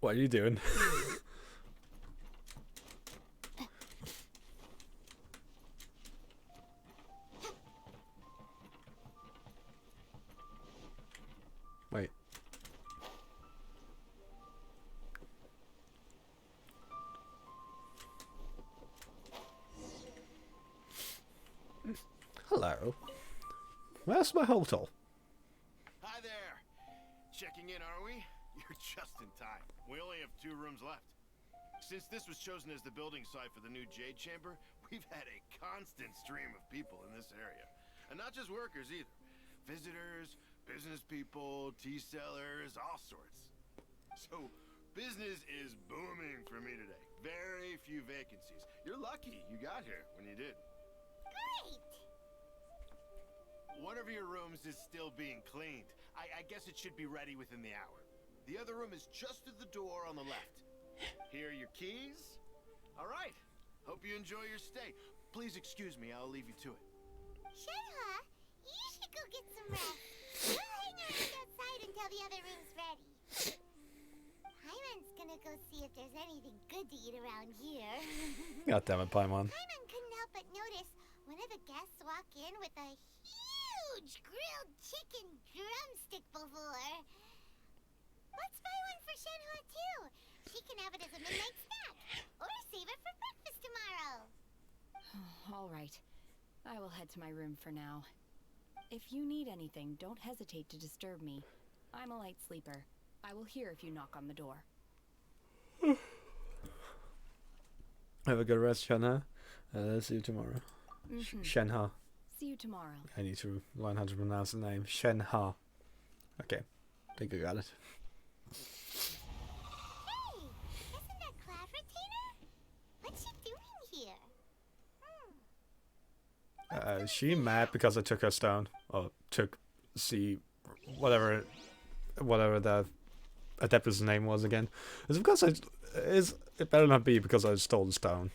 What are you doing? Wait. Hello. Where's my hotel? Hi there. Checking in, are we? You're just in time. We only have 2 rooms left. Since this was chosen as the building site for the new Jade Chamber, we've had a constant stream of people in this area. And not just workers either. Visitors, business people, tea sellers, all sorts. So, business is booming for me today. Very few vacancies. You're lucky you got here when you did. Great! One of your rooms is still being cleaned. I guess it should be ready within the hour. The other room is just at the door on the left. Here are your keys. All right, Hope you enjoy your stay. Please excuse me, I'll leave you to it. Shenhe, you should go get some rest. We'll hang around outside until the other room's ready. Paimon's gonna go see if there's anything good to eat around here. God damn it, Paimon. Paimon couldn't help but notice one of the guests walk in with a huge grilled chicken drumstick before. Let's buy one for Shenhe too. She can have it as a midnight snack, or save it for breakfast tomorrow. All right. I will head to my room for now. If you need anything, don't hesitate to disturb me. I'm a light sleeper. I will hear if you knock on the door. Have a good rest, Shenhe. See you tomorrow. Shenhe. See you tomorrow. I need to learn how to pronounce the name. Shenhe. Okay. I think I got it. Hey, isn't that Cloud Retainer? What's she doing here? Is she mad because I took her stone? Or took whatever the Adeptus' name was again. Is it because it better not be because I stole the stone.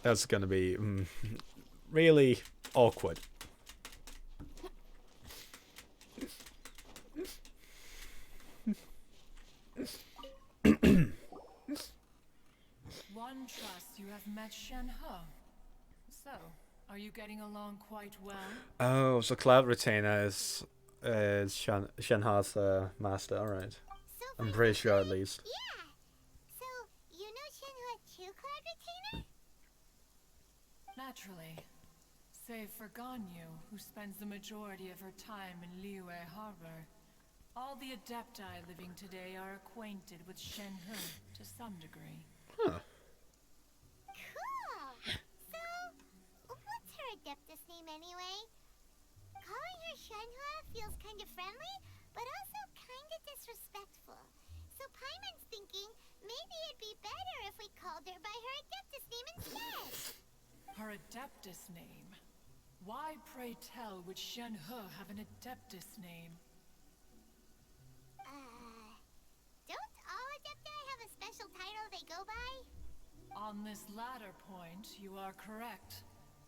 That's gonna be really awkward. One trusts you have met Shenhe. So, are you getting along quite well? Oh, so Cloud Retainer is Shenhe's master, alright. So I'm pretty sure at least. Yeah. So, you know Shenhe too, Cloud Retainer? Naturally. Save for Ganyu, who spends the majority of her time in Liyue Harbor. All the Adepti living today are acquainted with Shenhe to some degree. Huh. Cool. So, what's her Adeptus name anyway? Calling her Shenhe feels kind of friendly, but also kind of disrespectful. So Paimon's thinking maybe it'd be better if we called her by her Adeptus name instead. Her Adeptus name? Why, pray tell, would Shenhe have an Adeptus name? Don't all Adepti have a special title they go by? On this latter point, you are correct.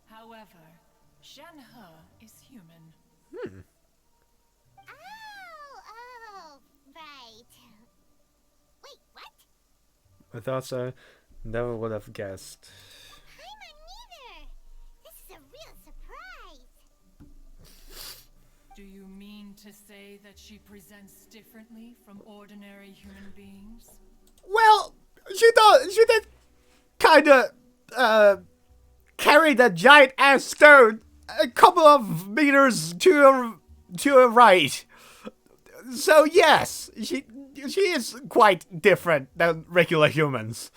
However, Shenhe is human. Oh, right. Wait, what? I thought so. Never would have guessed. Paimon neither. This is a real surprise. Do you mean to say that she presents differently from ordinary human beings? Well, she did kinda carry that giant ass stone a couple of meters to her right. So yes, she is quite different than regular humans.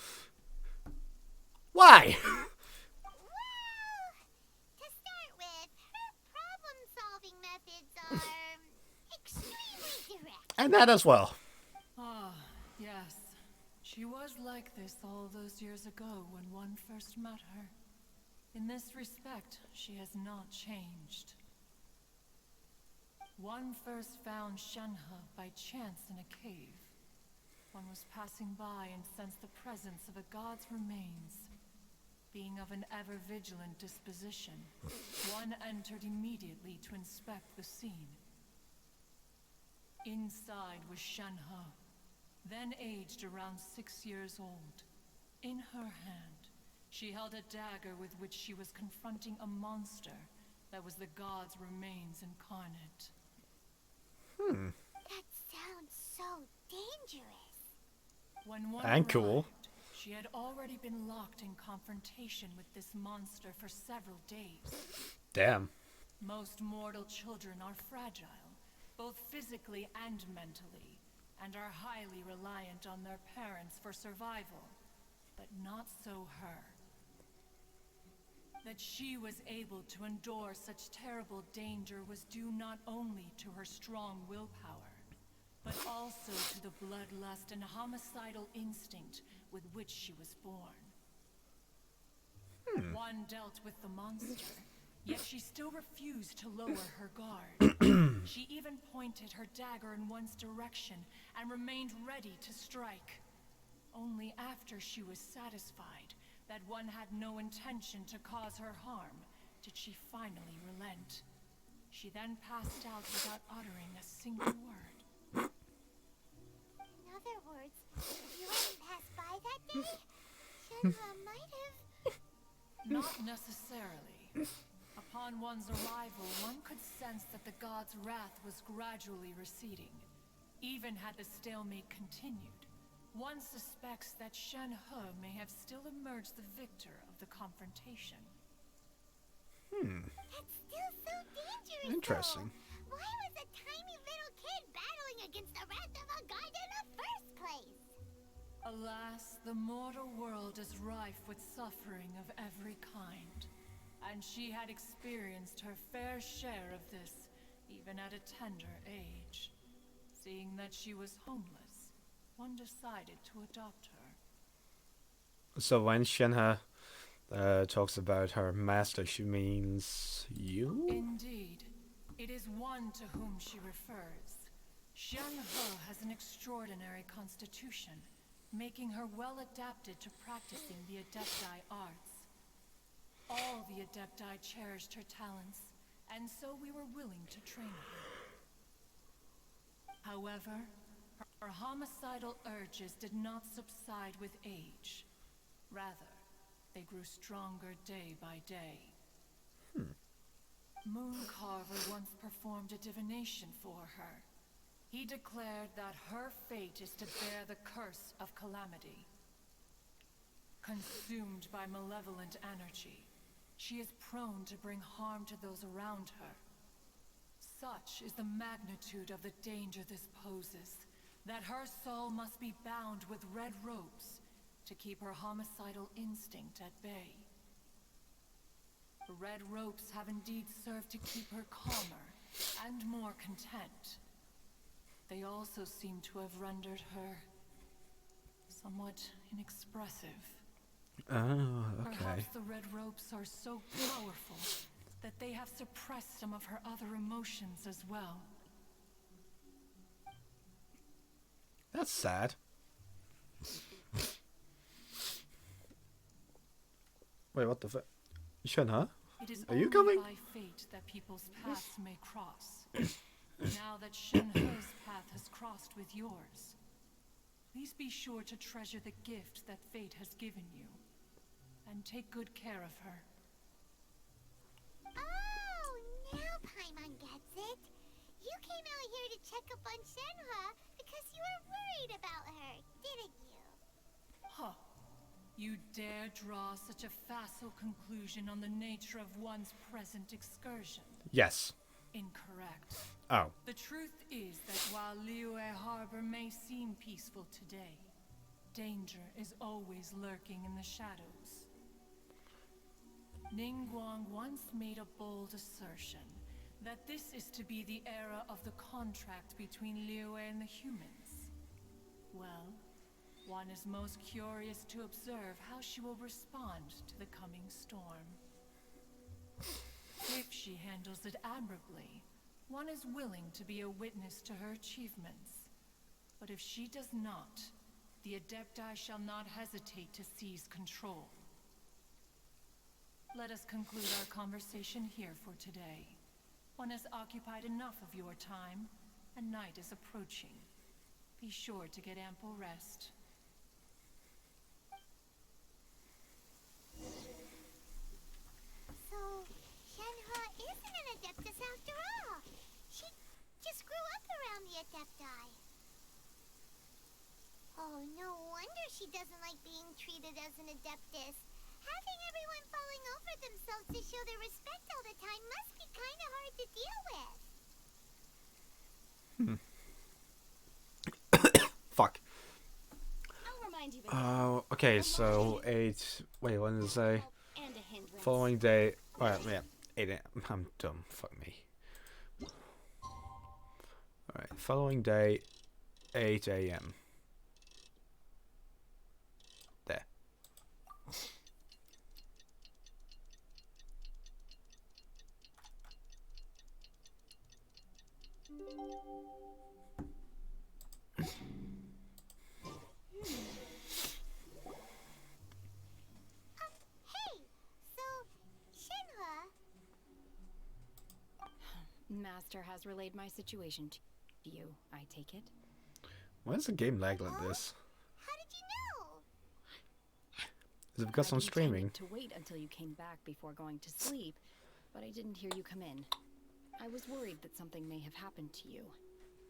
Why? Well, to start with, her problem-solving methods are extremely direct. And that as well. Ah, yes. She was like this all those years ago when one first met her. In this respect, she has not changed. One first found Shenhe by chance in a cave. One was passing by and sensed the presence of a god's remains. Being of an ever-vigilant disposition, one entered immediately to inspect the scene. Inside was Shenhe, then aged around 6 years old. In her hand, she held a dagger with which she was confronting a monster that was the god's remains incarnate. That sounds so dangerous. When one And cool. arrived, she had already been locked in confrontation with this monster for several days. Damn. Most mortal children are fragile, both physically and mentally, and are highly reliant on their parents for survival. But not so her. That she was able to endure such terrible danger was due not only to her strong willpower, but also to the bloodlust and homicidal instinct with which she was born. One dealt with the monster, yet she still refused to lower her guard. She even pointed her dagger in one's direction and remained ready to strike. only after she was satisfied that one had no intention to cause her harm did she finally relent. She then passed out without uttering a single word. In other words, if you hadn't passed by that day, Shenhe might have... Not necessarily. Upon one's arrival, one could sense that the god's wrath was gradually receding. Even had the stalemate continued, one suspects that Shenhe may have still emerged the victor of the confrontation. That's still so dangerous, Interesting. though. Why was a tiny little kid battling against the wrath of a god in the first place? Alas, the mortal world is rife with suffering of every kind. And she had experienced her fair share of this, even at a tender age. Seeing that she was homeless, one decided to adopt her. So when Shenhe talks about her master, she means you? Indeed. It is one to whom she refers. Shenhe has an extraordinary constitution, making her well adapted to practicing the Adepti arts. All the Adepti cherished her talents, and so we were willing to train her. However, her homicidal urges did not subside with age. Rather, they grew stronger day by day. Mooncarver once performed a divination for her. He declared that her fate is to bear the curse of calamity. Consumed by malevolent energy, she is prone to bring harm to those around her. Such is the magnitude of the danger this poses, that her soul must be bound with red ropes to keep her homicidal instinct at bay. The red ropes have indeed served to keep her calmer and more content. They also seem to have rendered her somewhat inexpressive. Oh, okay. Perhaps the red ropes are so powerful that they have suppressed some of her other emotions as well. That's sad. Wait, what the fuck? Shenhe? It is Are you only coming? by fate that people's paths may cross. Now that Shenhe's path has crossed with yours, please be sure to treasure the gift that fate has given you, and take good care of her. Oh, now Paimon gets it. You came out here to check up on Shenhe because you were worried about her, didn't you? Huh. You dare draw such a facile conclusion on the nature of one's present excursion? Yes. Incorrect. Oh. The truth is that while Liyue Harbor may seem peaceful today, danger is always lurking in the shadows. Ningguang once made a bold assertion that this is to be the era of the contract between Liyue and the humans. Well, one is most curious to observe how she will respond to the coming storm. If she handles it admirably, one is willing to be a witness to her achievements. But if she does not, the Adepti shall not hesitate to seize control. Let us conclude our conversation here for today. One has occupied enough of your time, and night is approaching. Be sure to get ample rest. So, Shenhe isn't an Adeptus after all. She just grew up around the Adepti. Oh, no wonder she doesn't like being treated as an Adeptus. Having everyone falling over themselves to show their respect all the time must be kind of hard to deal with. Fuck. I'll remind you. Oh, okay, so 8... Wait, what did it say? And a hindrance. Following day... Alright, yeah. 8 a.m. I'm dumb. Fuck me. Alright, following day, 8 a.m. There. Master has relayed my situation to you, I take it. Why is the game lag like this? How did you know? Is it because I'm streaming? To wait until you came back before going to sleep, but I didn't hear you come in. I was worried that something may have happened to you,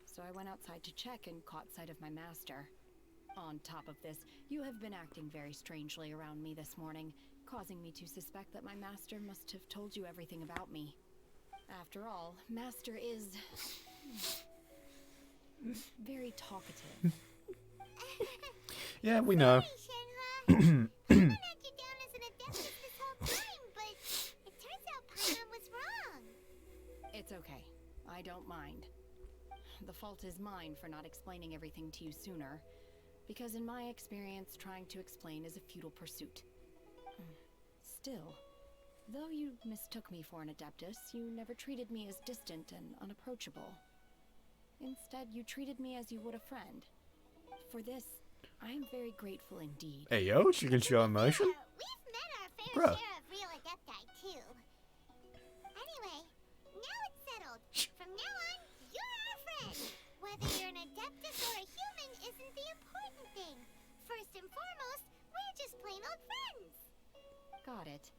so I went outside to check and caught sight of my master. On top of this, you have been acting very strangely around me this morning, causing me to suspect that my master must have told you everything about me. After all, Master is very talkative. Yeah, we know. Sorry, Shenhua. I had you down as an adeptus this whole time, but it turns out Paimon was wrong. It's okay. I don't mind. The fault is mine for not explaining everything to you sooner, because in my experience, trying to explain is a futile pursuit. Still, though you mistook me for an adeptus, you never treated me as distant and unapproachable. Instead, you treated me as you would a friend. For this, I am very grateful indeed. Hey yo, she can show emotion? We've met our fair Bruh. share of real adepti, too. Anyway, now it's settled. From now on, you're our friend. Whether you're an adeptus or a human isn't the important thing. First and foremost, we're just plain old friends. Got it.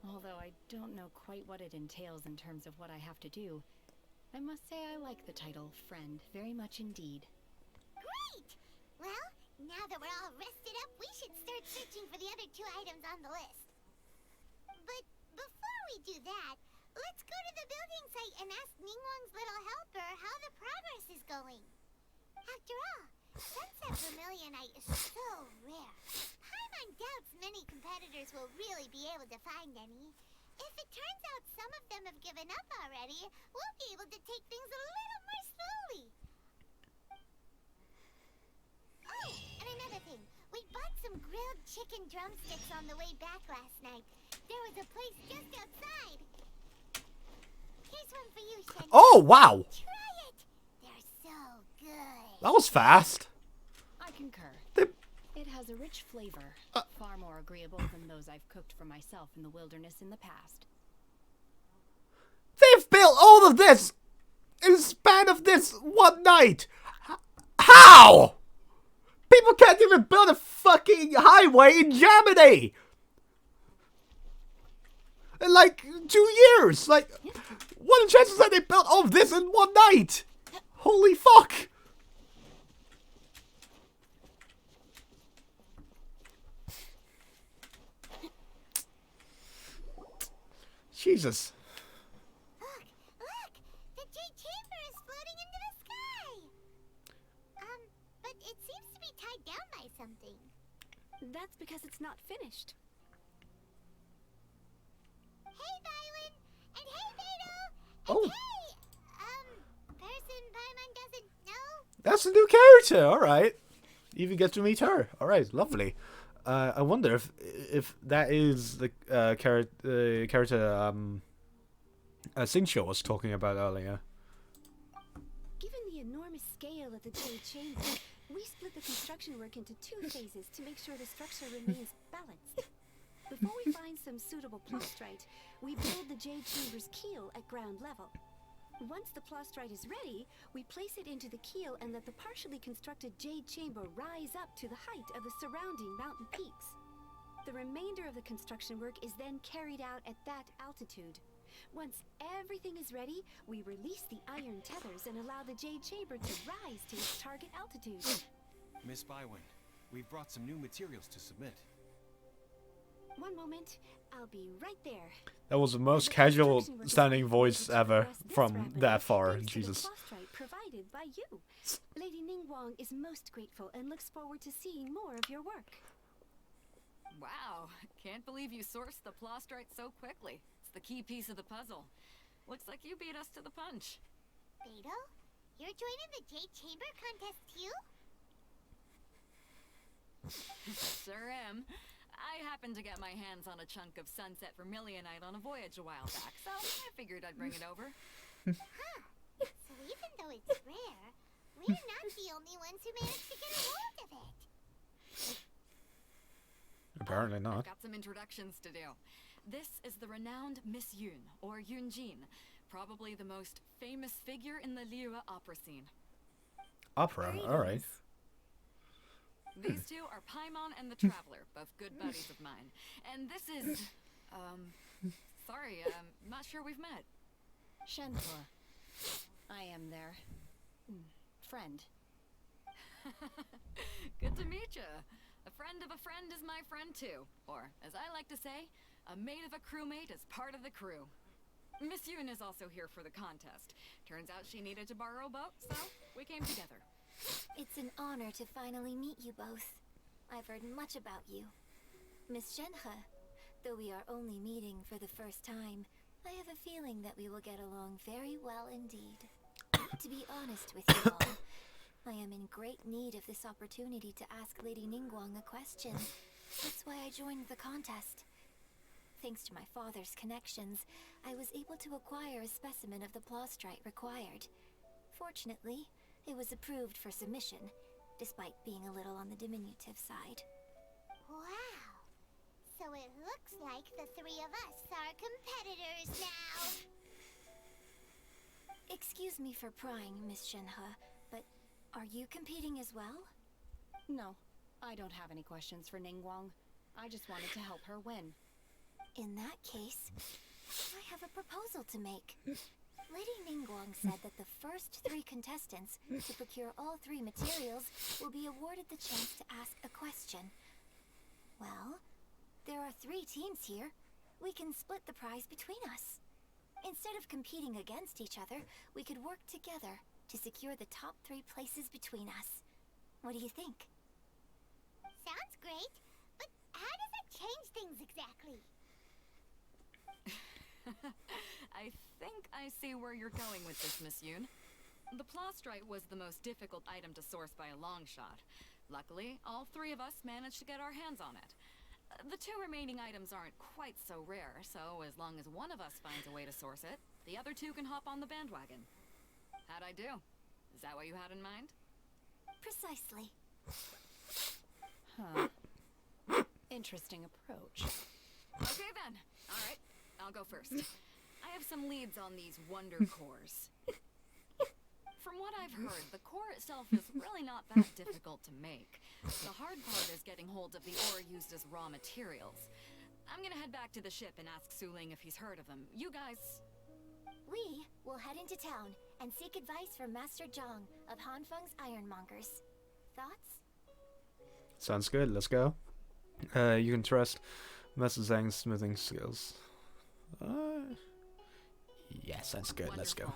Although I don't know quite what it entails in terms of what I have to do, I must say I like the title friend very much indeed. Great! Well, now that we're all rested up, we should start searching for the other 2 items on the list. But before we do that, let's go to the building site and ask Ningguang's little helper how the progress is going. After all, Sunset Vermilionite is so rare. Paimon doubts many competitors will really be able to find any. If it turns out some of them have given up already, we'll be able to take things a little more slowly. Oh, and another thing. We bought some grilled chicken drumsticks on the way back last night. There was a place just outside. Here's one for you, Shen. Oh, wow! Try it. They're so good. That was fast. I concur. It has a rich flavor, far more agreeable than those I've cooked for myself in the wilderness in the past. They've built all of this in the span of this one night. How? People can't even build a fucking highway in Germany. In like 2 years. Like, what are the chances that they built all of this in one night? Holy fuck. Jesus. Look! The Jade Chamber is floating into the sky! But it seems to be tied down by something. That's because it's not finished. Hey, Bywin! And hey, Beto! And Oh. hey, person Paimon doesn't know? That's a new character, alright. Even get to meet her. Alright, lovely. I wonder if that is the character Xingqiu was talking about earlier. Given the enormous scale of the Jade Chamber, we split the construction work into 2 phases to make sure the structure remains balanced. Before we find some suitable plastrite, we build the Jade Chamber's keel at ground level. Once the plastrite is ready, we place it into the keel and let the partially constructed Jade Chamber rise up to the height of the surrounding mountain peaks. The remainder of the construction work is then carried out at that altitude. Once everything is ready, we release the iron tethers and allow the Jade Chamber to rise to its target altitude. Miss Bywin, we've brought some new materials to submit. One moment, I'll be right there. That was the most casual sounding voice ever from that far. Jesus. Provided by you. Lady Ningguang is most grateful and looks forward to seeing more of your work. Wow, can't believe you sourced the plastrite so quickly. It's the key piece of the puzzle. Looks like you beat us to the punch. Beto? You're joining the Jade Chamber contest too? Sure am. I happened to get my hands on a chunk of Sunset Vermilionite on a voyage a while back, so I figured I'd bring it over. Huh. So even though it's rare, we're not the only ones who managed to get a hold of it. Apparently not. I've got some introductions to do. This is the renowned Miss Yun, or Yunjin, probably the most famous figure in the Lyra opera scene. Opera, alright. These two are Paimon and the Traveler, both good buddies of mine. And this is, sorry, not sure we've met. Shenhua. I am their friend. Good to meet you. A friend of a friend is my friend too. Or, as I like to say, a mate of a crewmate is part of the crew. Miss Yoon is also here for the contest. Turns out she needed to borrow a boat, so we came together. It's an honor to finally meet you both. I've heard much about you. Miss Shenhe, though we are only meeting for the first time, I have a feeling that we will get along very well indeed. To be honest with you all, I am in great need of this opportunity to ask Lady Ningguang a question. That's why I joined the contest. Thanks to my father's connections, I was able to acquire a specimen of the plaustrite required. Fortunately, it was approved for submission, despite being a little on the diminutive side. Wow. So it looks like the three of us are competitors now. Excuse me for prying, Miss Shenhe, but are you competing as well? No, I don't have any questions for Ningguang. I just wanted to help her win. In that case, I have a proposal to make. Lady Ningguang said that the first 3 contestants to procure all 3 materials will be awarded the chance to ask a question. Well, there are 3 teams here. We can split the prize between us. Instead of competing against each other, we could work together to secure the top 3 places between us. What do you think? Sounds great, but how does it change things exactly? I think I see where you're going with this, Miss Yoon. The plaustrite was the most difficult item to source by a long shot. Luckily, all 3 of us managed to get our hands on it. The 2 remaining items aren't quite so rare, so as long as one of us finds a way to source it, the other 2 can hop on the bandwagon. How'd I do? Is that what you had in mind? Precisely. Huh. Interesting approach. Okay then. Alright, I'll go first. I have some leads on these wonder cores. From what I've heard, the core itself is really not that difficult to make. The hard part is getting hold of the ore used as raw materials. I'm gonna head back to the ship and ask Suling if he's heard of them. You guys... We will head into town and seek advice from Master Zhang of Hanfeng's Ironmongers. Thoughts? Sounds good, let's go. You can trust Master Zhang's smithing skills. Yeah, sounds good, let's go.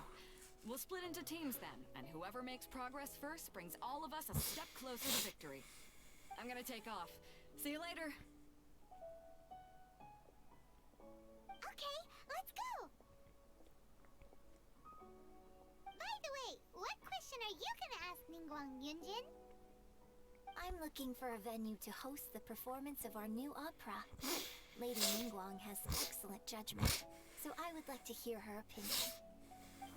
We'll split into teams then, and whoever makes progress first brings all of us a step closer to victory. I'm gonna take off. See you later. Okay, let's go! By the way, what question are you gonna ask Ningguang, Yunjin? I'm looking for a venue to host the performance of our new opera. Lady Ningguang has excellent judgment, so I would like to hear her opinion.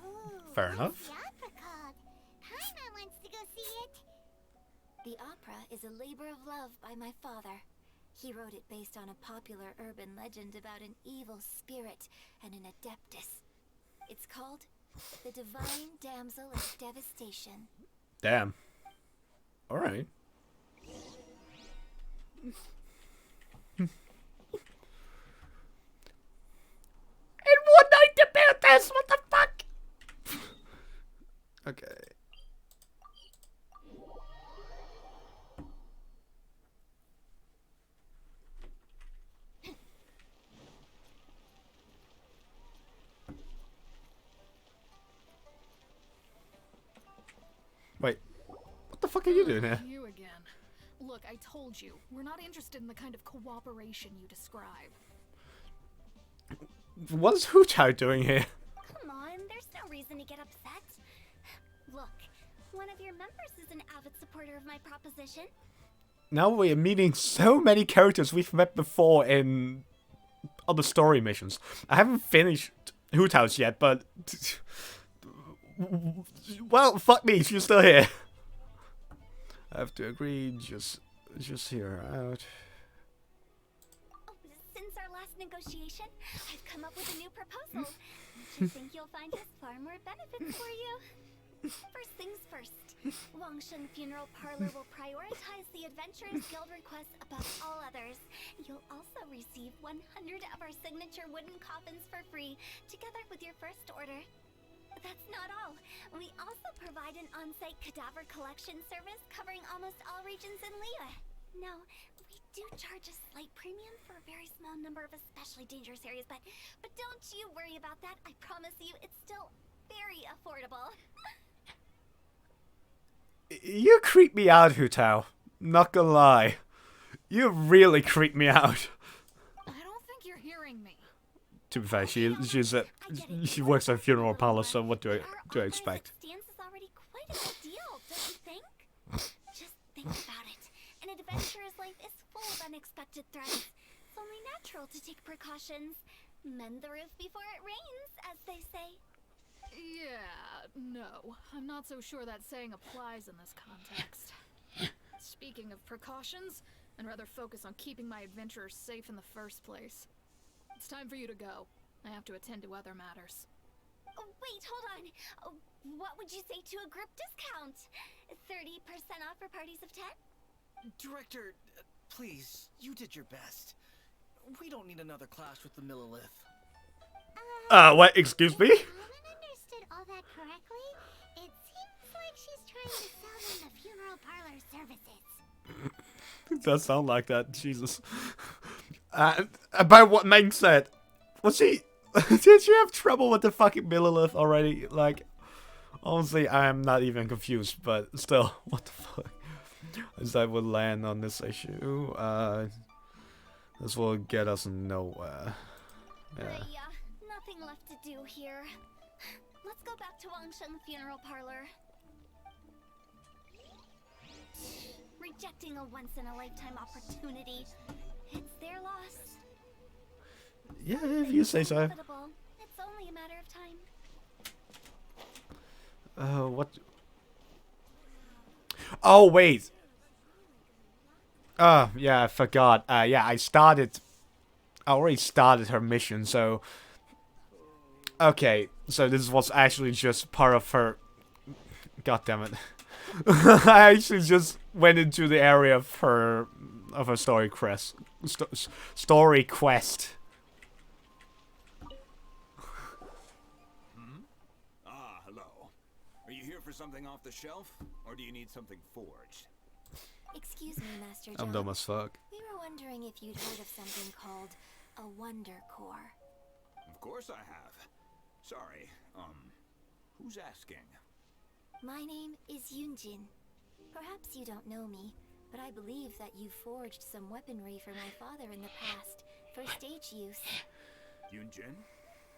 Ooh, Fair enough. What's the opera called? Paimon wants to go see it. The opera is a labor of love by my father. He wrote it based on a popular urban legend about an evil spirit and an adeptus. It's called The Divine Damsel of Devastation. Damn. Alright. And one night about this, what the fuck? Okay. Wait, what the fuck are you doing here? You again. Look, I told you, we're not interested in the kind of cooperation you describe. What is Hu Chao doing here? Come on, there's no reason to get upset. Look, one of your members is an avid supporter of my proposition. Now we're meeting so many characters we've met before in other story missions. I haven't finished Hu Chao's yet, but... Well, fuck me, she's still here. I have to agree, just hear her out. Oh, since our last negotiation, I've come up with a new proposal, which I think you'll find has far more benefits for you. First things first, Wangsheng Funeral Parlor will prioritize the Adventurers Guild requests above all others. You'll also receive 100 of our signature wooden coffins for free, together with your first order. That's not all. We also provide an on-site cadaver collection service covering almost all regions in Liyue. Now, we do charge a slight premium for a very small number of especially dangerous areas, but don't you worry about that. I promise you, it's still very affordable. You creep me out, Hu Tao. Not gonna lie. You really creep me out. I don't think you're hearing me. To be fair, she works at a funeral parlor, so what do I expect? Stance is already quite a big deal, don't you think? Just think about it. An adventurer's life is full of unexpected threats. It's only natural to take precautions. Mend the roof before it rains, as they say. Yeah, no. I'm not so sure that saying applies in this context. Speaking of precautions, I'd rather focus on keeping my adventurers safe in the first place. It's time for you to go. I have to attend to other matters. Oh, wait, hold on. What would you say to a group discount? 30% off for parties of 10? Director, please, you did your best. We don't need another clash with the Millilith. What? Excuse me? Understood all that correctly? It seems like she's trying to sell them the funeral parlor services. It does sound like that. Jesus. By what Meng said, was she? Did she have trouble with the fucking Millilith already? Like, honestly, I'm not even confused. But still, what the fuck? As I would land on this issue, this will get us nowhere. Yeah. Nothing left to do here. Let's go back to Wangsheng Funeral Parlor. Rejecting a once-in-a-lifetime opportunity. It's their loss. Yeah, if you say so. It's only a matter of time. What? Oh, wait. Yeah, I forgot. Yeah, I already started her mission, so... Okay, so this was actually just part of her... God damn it. I actually just went into the area of her story quest. Story quest. Hello. Are you here for something off the shelf, or do you need something forged? Excuse me, Master John. I'm dumb as fuck. We were wondering if you'd heard of something called a Wonder Core. Of course I have. Sorry, who's asking? My name is Yunjin. Perhaps you don't know me, but I believe that you forged some weaponry for my father in the past, for stage use. Yunjin?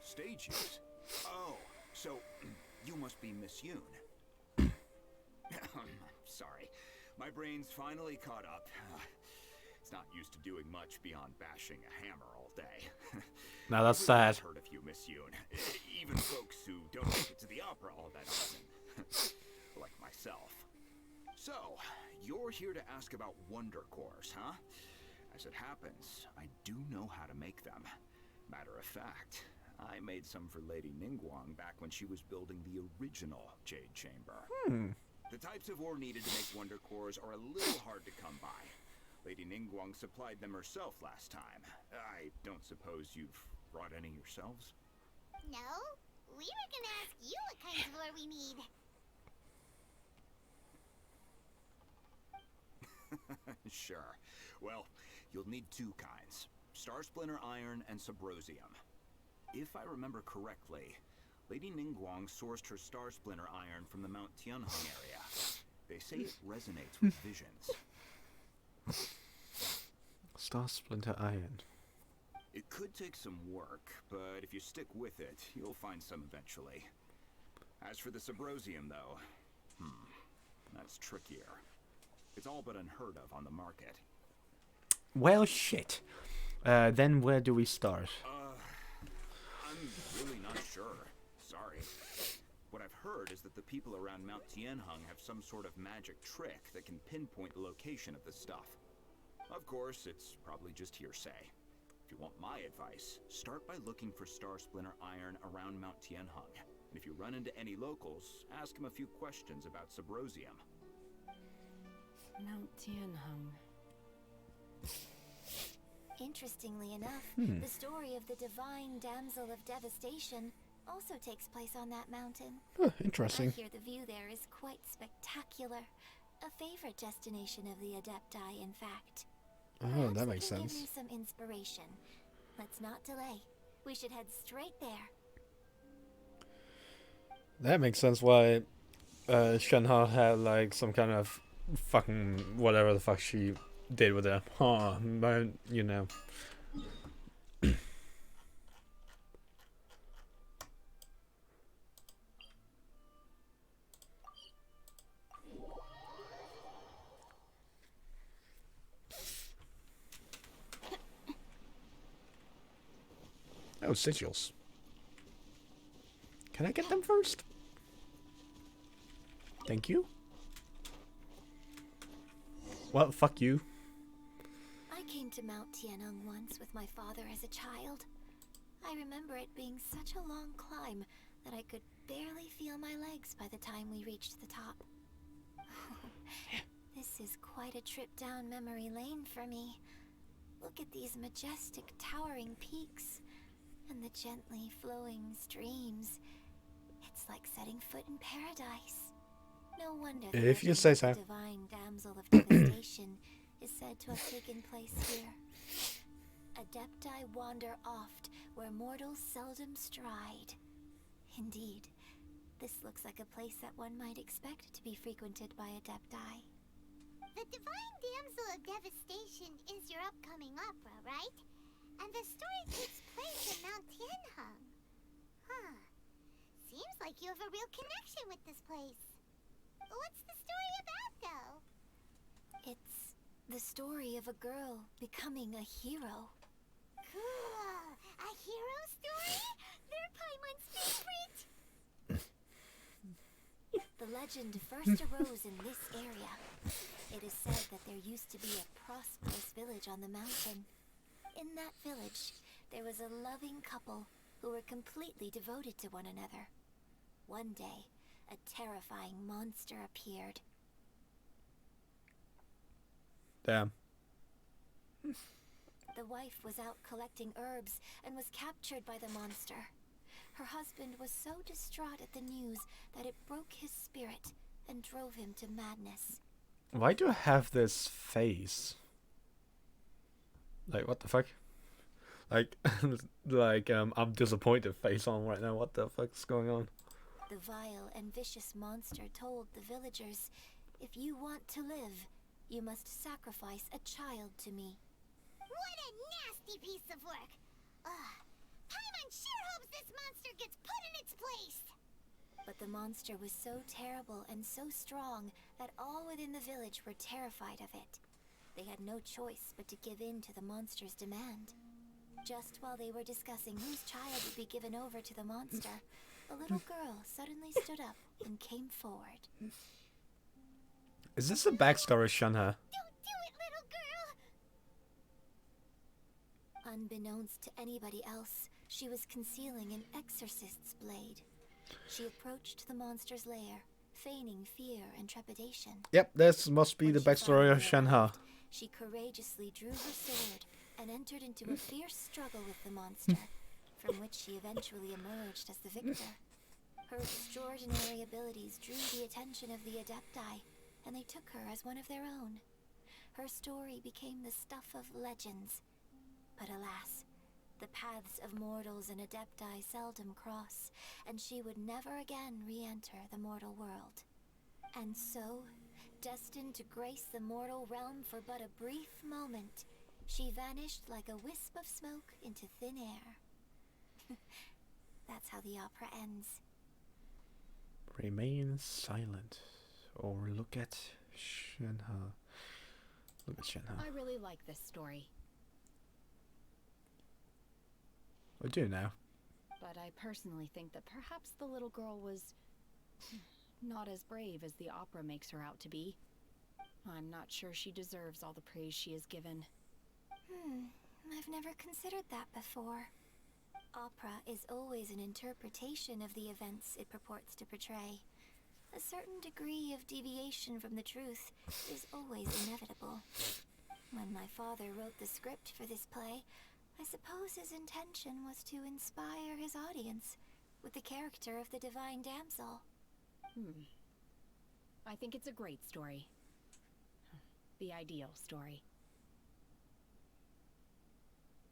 Stage use? Oh, so you must be Miss Yoon. Sorry, my brain's finally caught up. It's not used to doing much beyond bashing a hammer all day. Now that's sad. I've heard of you, Miss Yoon. Even folks who don't make it to the opera all that often. Like myself. So, you're here to ask about Wonder Cores, huh? As it happens, I do know how to make them. Matter of fact, I made some for Lady Ningguang back when she was building the original Jade Chamber. The types of ore needed to make Wonder Cores are a little hard to come by. Lady Ningguang supplied them herself last time. I don't suppose you've brought any yourselves? No, we were gonna ask you what kinds of ore we need. Sure. Well, you'll need two kinds. Star Splinter Iron and Subrosium. If I remember correctly, Lady Ningguang sourced her Star Splinter Iron from the Mount Tianheng area. They say it resonates with visions. Star Splinter Iron. It could take some work, but if you stick with it, you'll find some eventually. As for the Subrosium, though, that's trickier. It's all but unheard of on the market. Well, shit. Then where do we start? I'm really not sure. Sorry. What I've heard is that the people around Mount Tianheng have some sort of magic trick that can pinpoint the location of the stuff. Of course, it's probably just hearsay. If you want my advice, start by looking for Star Splinter iron around Mount Tianheng. And if you run into any locals, ask them a few questions about Subrosium. Mount Tianheng. Interestingly enough, the story of the divine Damsel of Devastation also takes place on that mountain. Huh, interesting. I hear the view there is quite spectacular. A favorite destination of the Adepti, in fact. Oh, that makes Perhaps it can sense. give me some inspiration. Let's not delay. We should head straight there. That makes sense why Shenhe had like some kind of fucking whatever the fuck she did with them. Huh, but you know. Oh, sigils. Can I get them first? Thank you. Well, fuck you. I came to Mount Tianheng once with my father as a child. I remember it being such a long climb that I could barely feel my legs by the time we reached the top. This is quite a trip down memory lane for me. Look at these majestic towering peaks and the gently flowing streams. It's like setting foot in paradise. No wonder the If you legend say of so. the divine Damsel of Devastation is said to have taken place here. Adepti wander oft where mortals seldom stride. Indeed, this looks like a place that one might expect to be frequented by Adepti. The Divine Damsel of Devastation is your upcoming opera, right? And the story takes place in Mount Tianheng. Huh. Seems like you have a real connection with this place. What's the story about, though? It's the story of a girl becoming a hero. Cool. A hero story? They're Paimon's favorite. The legend first arose in this area. It is said that there used to be a prosperous village on the mountain. In that village, there was a loving couple who were completely devoted to one another. One day, a terrifying monster appeared. Damn. The wife was out collecting herbs and was captured by the monster. Her husband was so distraught at the news that it broke his spirit and drove him to madness. Why do I have this face? Like, what the fuck? Like, I'm disappointed face on right now. What the fuck's going on? The vile and vicious monster told the villagers, "If you want to live, you must sacrifice a child to me." What a nasty piece of work. Paimon sure hopes this monster gets put in its place. But the monster was so terrible and so strong that all within the village were terrified of it. They had no choice but to give in to the monster's demand. Just while they were discussing whose child would be given over to the monster, a little girl suddenly stood up and came forward. Is this a backstory, Shenhe? Don't do it, little girl. Unbeknownst to anybody else, she was concealing an exorcist's blade. She approached the monster's lair, feigning fear and trepidation. Yep, this must be the backstory of Shenhe. She courageously drew her sword and entered into a fierce struggle with the monster, from which she eventually emerged as the victor. Her extraordinary abilities drew the attention of the Adepti, and they took her as one of their own. Her story became the stuff of legends. But alas, the paths of mortals and Adepti seldom cross, and she would never again re-enter the mortal world. And so, destined to grace the mortal realm for but a brief moment, she vanished like a wisp of smoke into thin air. That's how the opera ends. Remain silent. Or look at Shenhe. Look at Shenhe. I really like this story. I do now. But I personally think that perhaps the little girl was not as brave as the opera makes her out to be. I'm not sure she deserves all the praise she is given. I've never considered that before. Opera is always an interpretation of the events it purports to portray. A certain degree of deviation from the truth is always inevitable. When my father wrote the script for this play, I suppose his intention was to inspire his audience with the character of the divine damsel. I think it's a great story. The ideal story.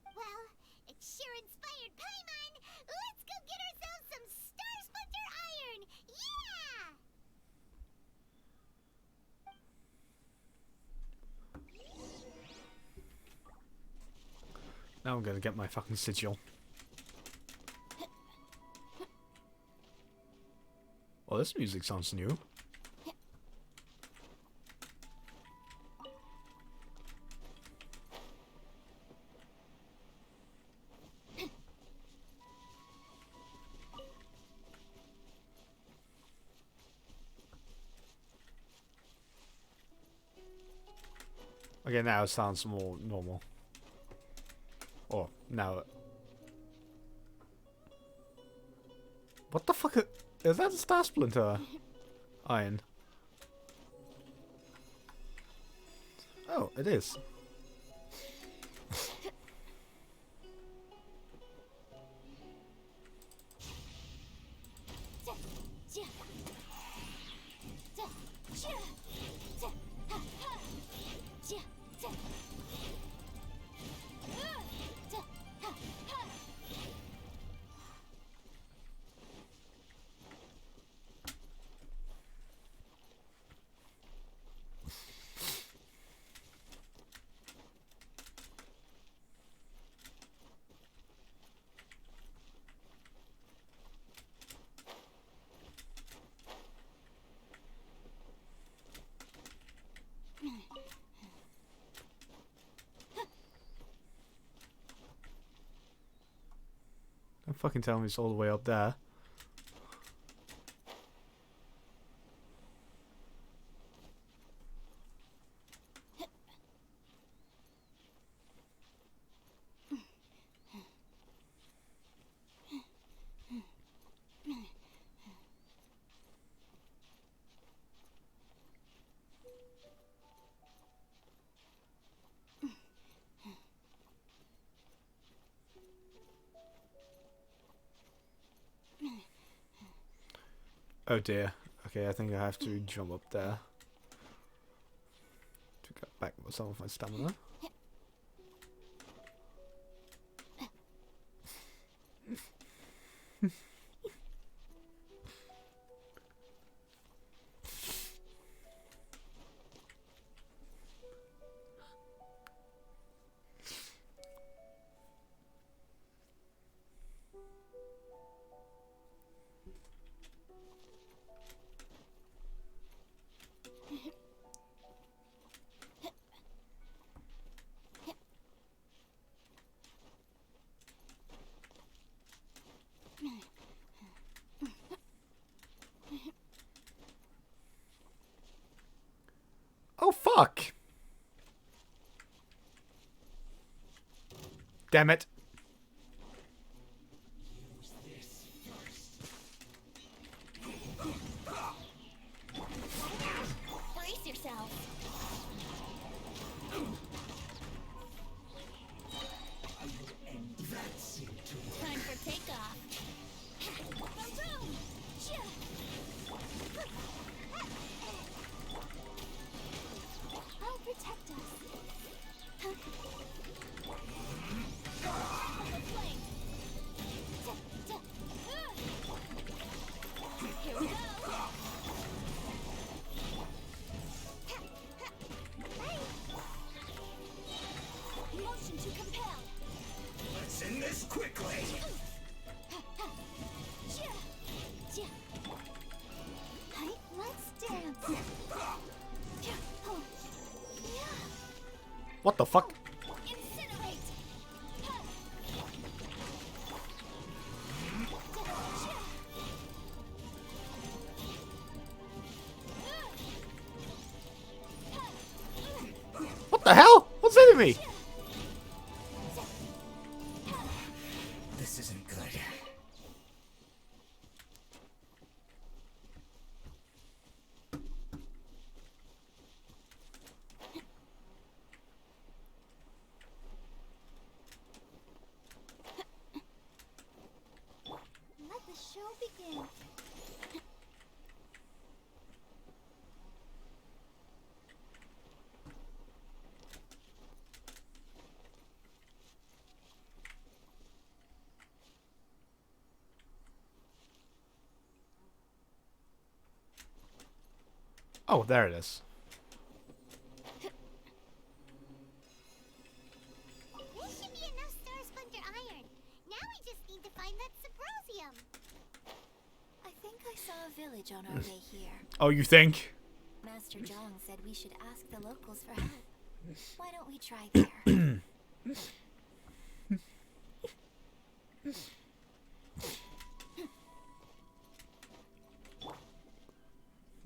Well, it sure inspired Paimon! Let's go get ourselves some Star Splinter Iron! Yeah! Now I'm gonna get my fucking sigil. Well, this music sounds new. Okay, now it sounds more normal. Oh, now... What the fuck is that a Star Splinter Iron? Oh, it is. Don't fucking tell me it's all the way up there. Oh dear. Okay, I think I have to jump up there to get back some of my stamina. Oh fuck! Damn it. Brace yourself. Time for takeoff. I'll protect us. Here we go. Motion to compel. Let's end this quickly. Let's dance. What the fuck? Incinerate. What the hell? What's hitting me? show begins. Oh, there it is. There should be enough star splinter iron. Now we just need to find that Subrosium. I think I saw a village on our way here. Oh, you think? Master Zhang said we should ask the locals for help. Why don't we try there?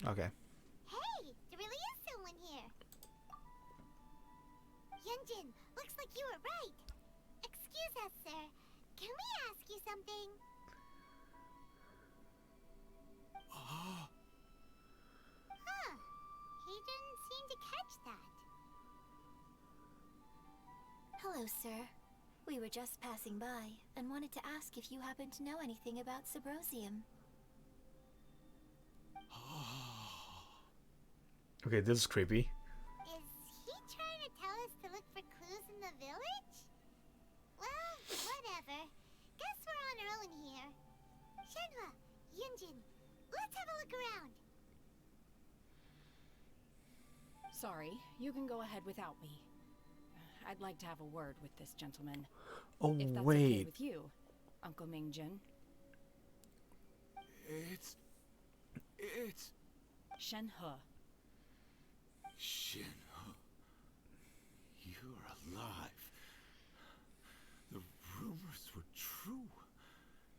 Okay. Hey, there really is someone here. Yunjin, looks like you were right. Excuse us, sir. Can we ask you something? Huh. He didn't seem to catch that. Hello, sir. We were just passing by and wanted to ask if you happen to know anything about Subrosium. Okay, this is creepy. Is he trying to tell us to look for clues in the village? Well, whatever. Guess we're on our own here. Shenhua, Yunjin, let's have a look around. Sorry, you can go ahead without me. I'd like to have a word with this gentleman. Oh, if that's wait. okay with you, Uncle Mingjin. It's Shenhe. Shenhe. You're alive. The rumors were true.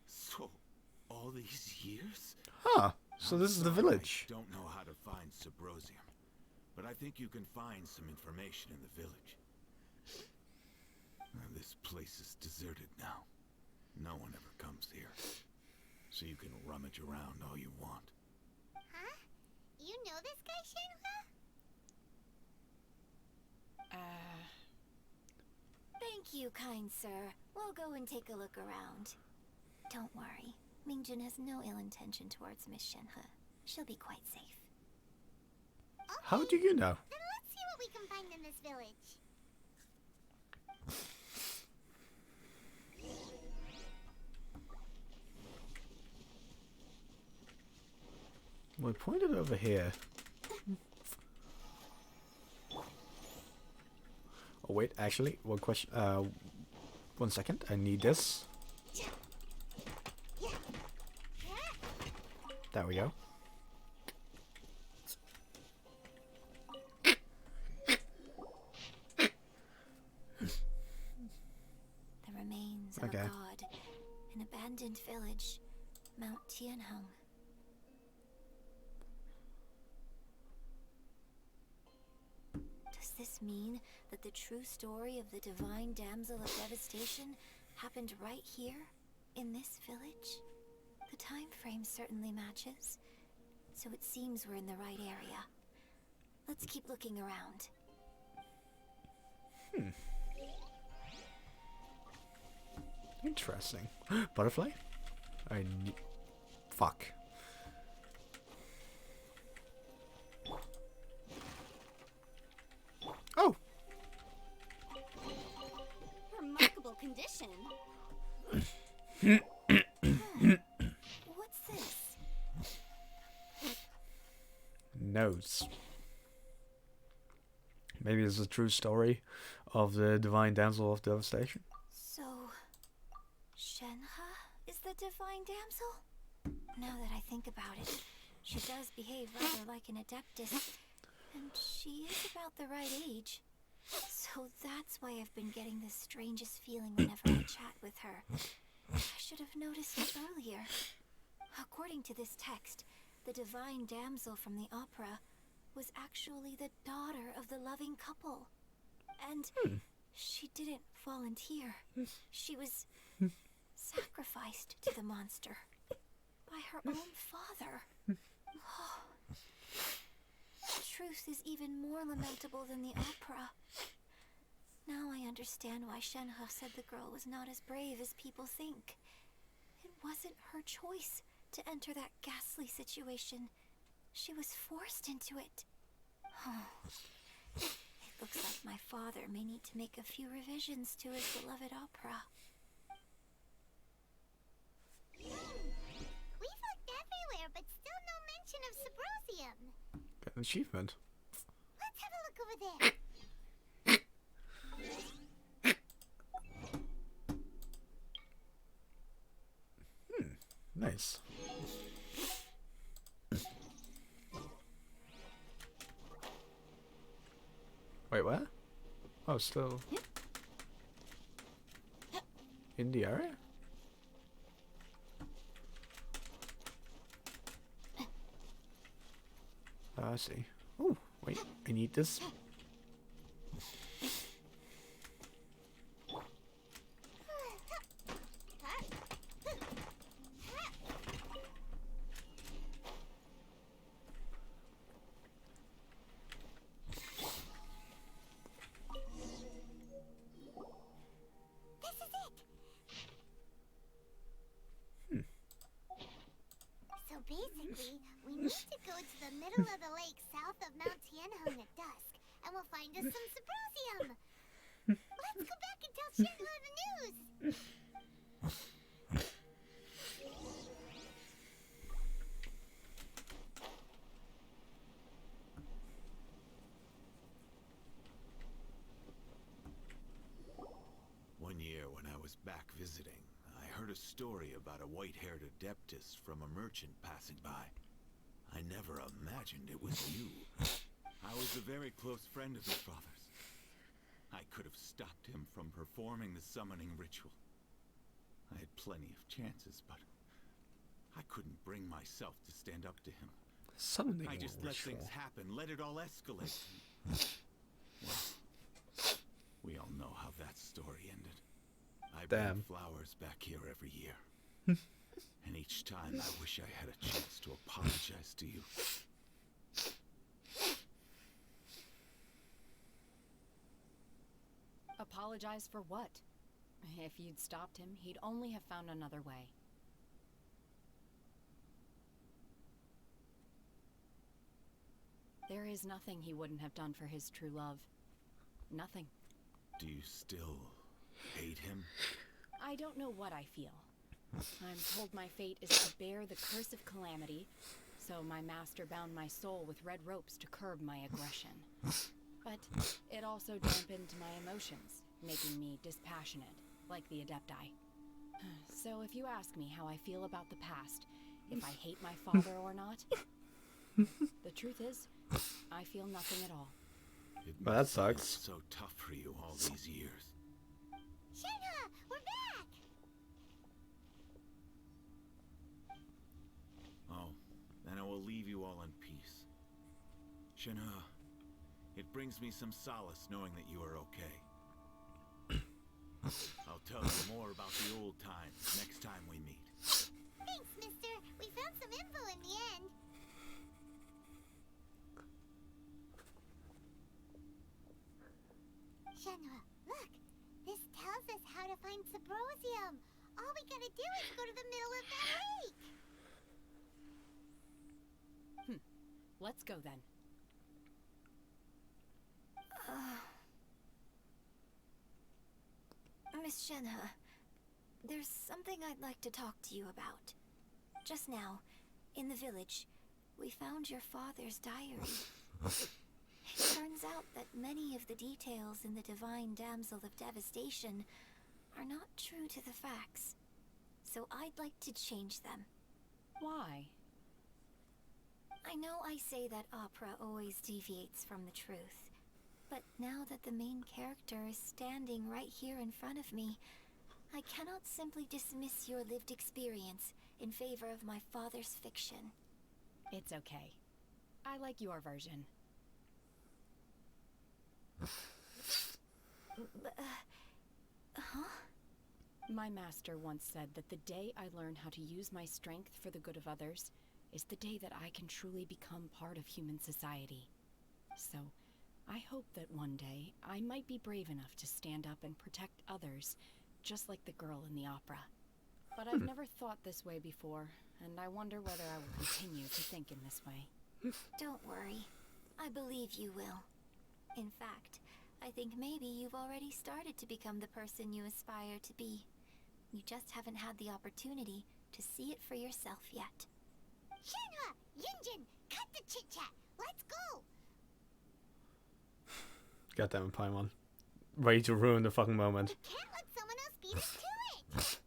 So, all these years? Huh. So this is the village. I don't know how to find Subrosium, but I think you can find some information in the village. This place is deserted now. No one ever comes here. So you can rummage around all you want. Huh? You know this guy, Shenhua? Thank you, kind sir. We'll go and take a look around. Don't worry. Mingjin has no ill intention towards Miss Shenhe. She'll be quite safe. How do you know? Then let's see what we can find in this village. We pointed over here. Oh wait, actually, one question. 1 second. I need this. There we go. The remains of Okay. a god, an abandoned village, Mount Tianheng. Does this mean that the true story of the divine Damsel of Devastation happened right here, in this village? The time frame certainly matches, so it seems we're in the right area. Let's keep looking around. Interesting. Butterfly? I need... Fuck. Oh! Remarkable condition. What's this? Notes. Maybe it's a true story of the divine damsel of devastation. So, Shenhe is the divine damsel? Now that I think about it, she does behave rather like an adeptus, and she is about the right age. So that's why I've been getting the strangest feeling whenever I chat with her. I should have noticed it earlier. According to this text, the divine damsel from the opera was actually the daughter of the loving couple. And she didn't volunteer. She was sacrificed to the monster by her own father. Oh. The truth is even more lamentable than the opera. Now I understand why Shenhe said the girl was not as brave as people think. It wasn't her choice to enter that ghastly situation. She was forced into it. It looks like my father may need to make a few revisions to his beloved opera. We've looked everywhere, but still no mention of Symposium. Get an achievement. Let's have a look over there. Nice. Wait, where? Oh, still in the area? I see. Oh, wait, I need this. So basically, we need to go to the middle of the lake south of Mount Tianheng at dusk, and we'll find us some Symposium. Let's go back and tell Shenhua the news. One year when I was back visiting, I heard a story about a white-haired adeptus from a merchant passing by. I never imagined it was you. I was a very close friend of your father's. I could have stopped him from performing the summoning ritual. I had plenty of chances, but I couldn't bring myself to stand up to him. Summoning I just let ritual. things happen, let it all escalate. Well, we all know how that story ended. I bring flowers back here every year. And each time I wish I had a chance to apologize to you. Apologize for what? If you'd stopped him, he'd only have found another way. There is nothing he wouldn't have done for his true love. Nothing. Do you still hate him? I don't know what I feel. I'm told my fate is to bear the curse of calamity, so my master bound my soul with red ropes to curb my aggression. But it also dampened my emotions, making me dispassionate, like the Adepti. So if you ask me how I feel about the past, if I hate my father or not, the truth is, I feel nothing at all. Well, that sucks. So tough for you all these years. Shenhua, we're back! Oh, then I will leave you all in peace. Shenhua, it brings me some solace knowing that you are okay. I'll tell you more about the old times next time we meet. Thanks, mister. We found some info in the end. Shenhua, look! This tells us how to find Symposium. All we gotta do is go to the middle of that lake. Let's go then. Miss Shenhua, there's something I'd like to talk to you about. Just now, in the village, we found your father's diary. It turns out that many of the details in the divine Damsel of Devastation are not true to the facts. So I'd like to change them. Why? I know I say that opera always deviates from the truth, but now that the main character is standing right here in front of me, I cannot simply dismiss your lived experience in favor of my father's fiction. It's okay. I like your version. Huh? My master once said that the day I learn how to use my strength for the good of others is the day that I can truly become part of human society. So, I hope that one day I might be brave enough to stand up and protect others, just like the girl in the opera. But I've never thought this way before, and I wonder whether I will continue to think in this way. Don't worry. I believe you will. In fact, I think maybe you've already started to become the person you aspire to be. You just haven't had the opportunity to see it for yourself yet. Shenhua! Yunjin! Cut the chit-chat! Let's go! Goddamn it, Paimon. Ready to ruin the fucking moment. Can't let someone else beat us to it!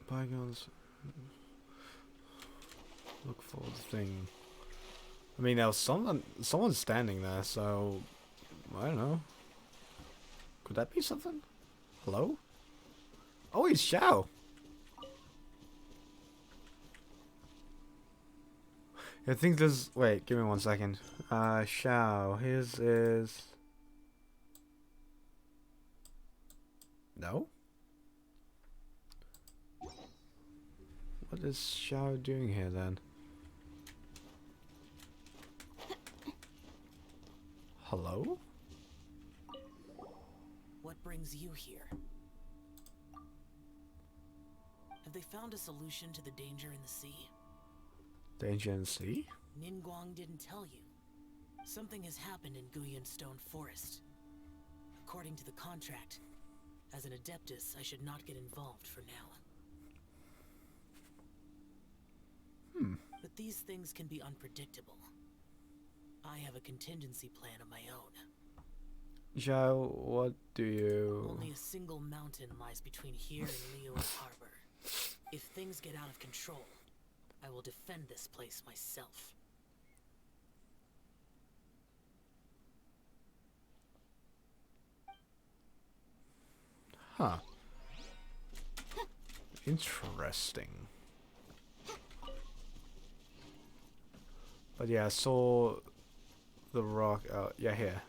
Bygones. Look for the thing. I mean, there was someone standing there, so I don't know. Could that be something? Hello? Oh, it's Xiao. I think there's. Wait, give me 1 second. Xiao. His is. No? What is Xiao doing here then? Hello? What brings you here? Have they found a solution to the danger in the sea? Danger in the sea? Ningguang didn't tell you. Something has happened in Guyan Stone Forest. According to the contract, as an Adeptus, I should not get involved for now. But these things can be unpredictable. I have a contingency plan of my own. Xiao, what do you... Only a single mountain lies between here and Liyue Harbor. If things get out of control, I will defend this place myself. Huh. Interesting. But yeah, I saw the rock. Yeah, here.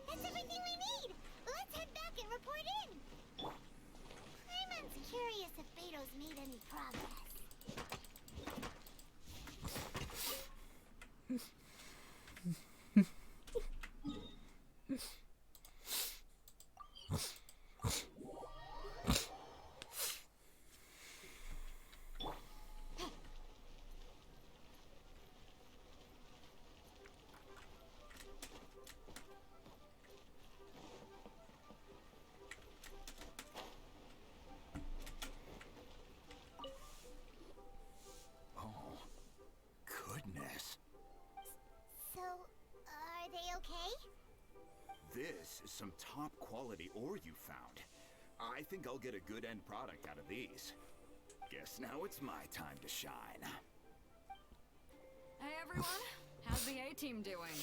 That's everything we need! Let's head back and report in! Paimon's curious if Beto's made any progress. So, are they okay? This is some top quality ore you found. I think I'll get a good end product out of these. Guess now it's my time to shine. Hey everyone, how's the A-team doing?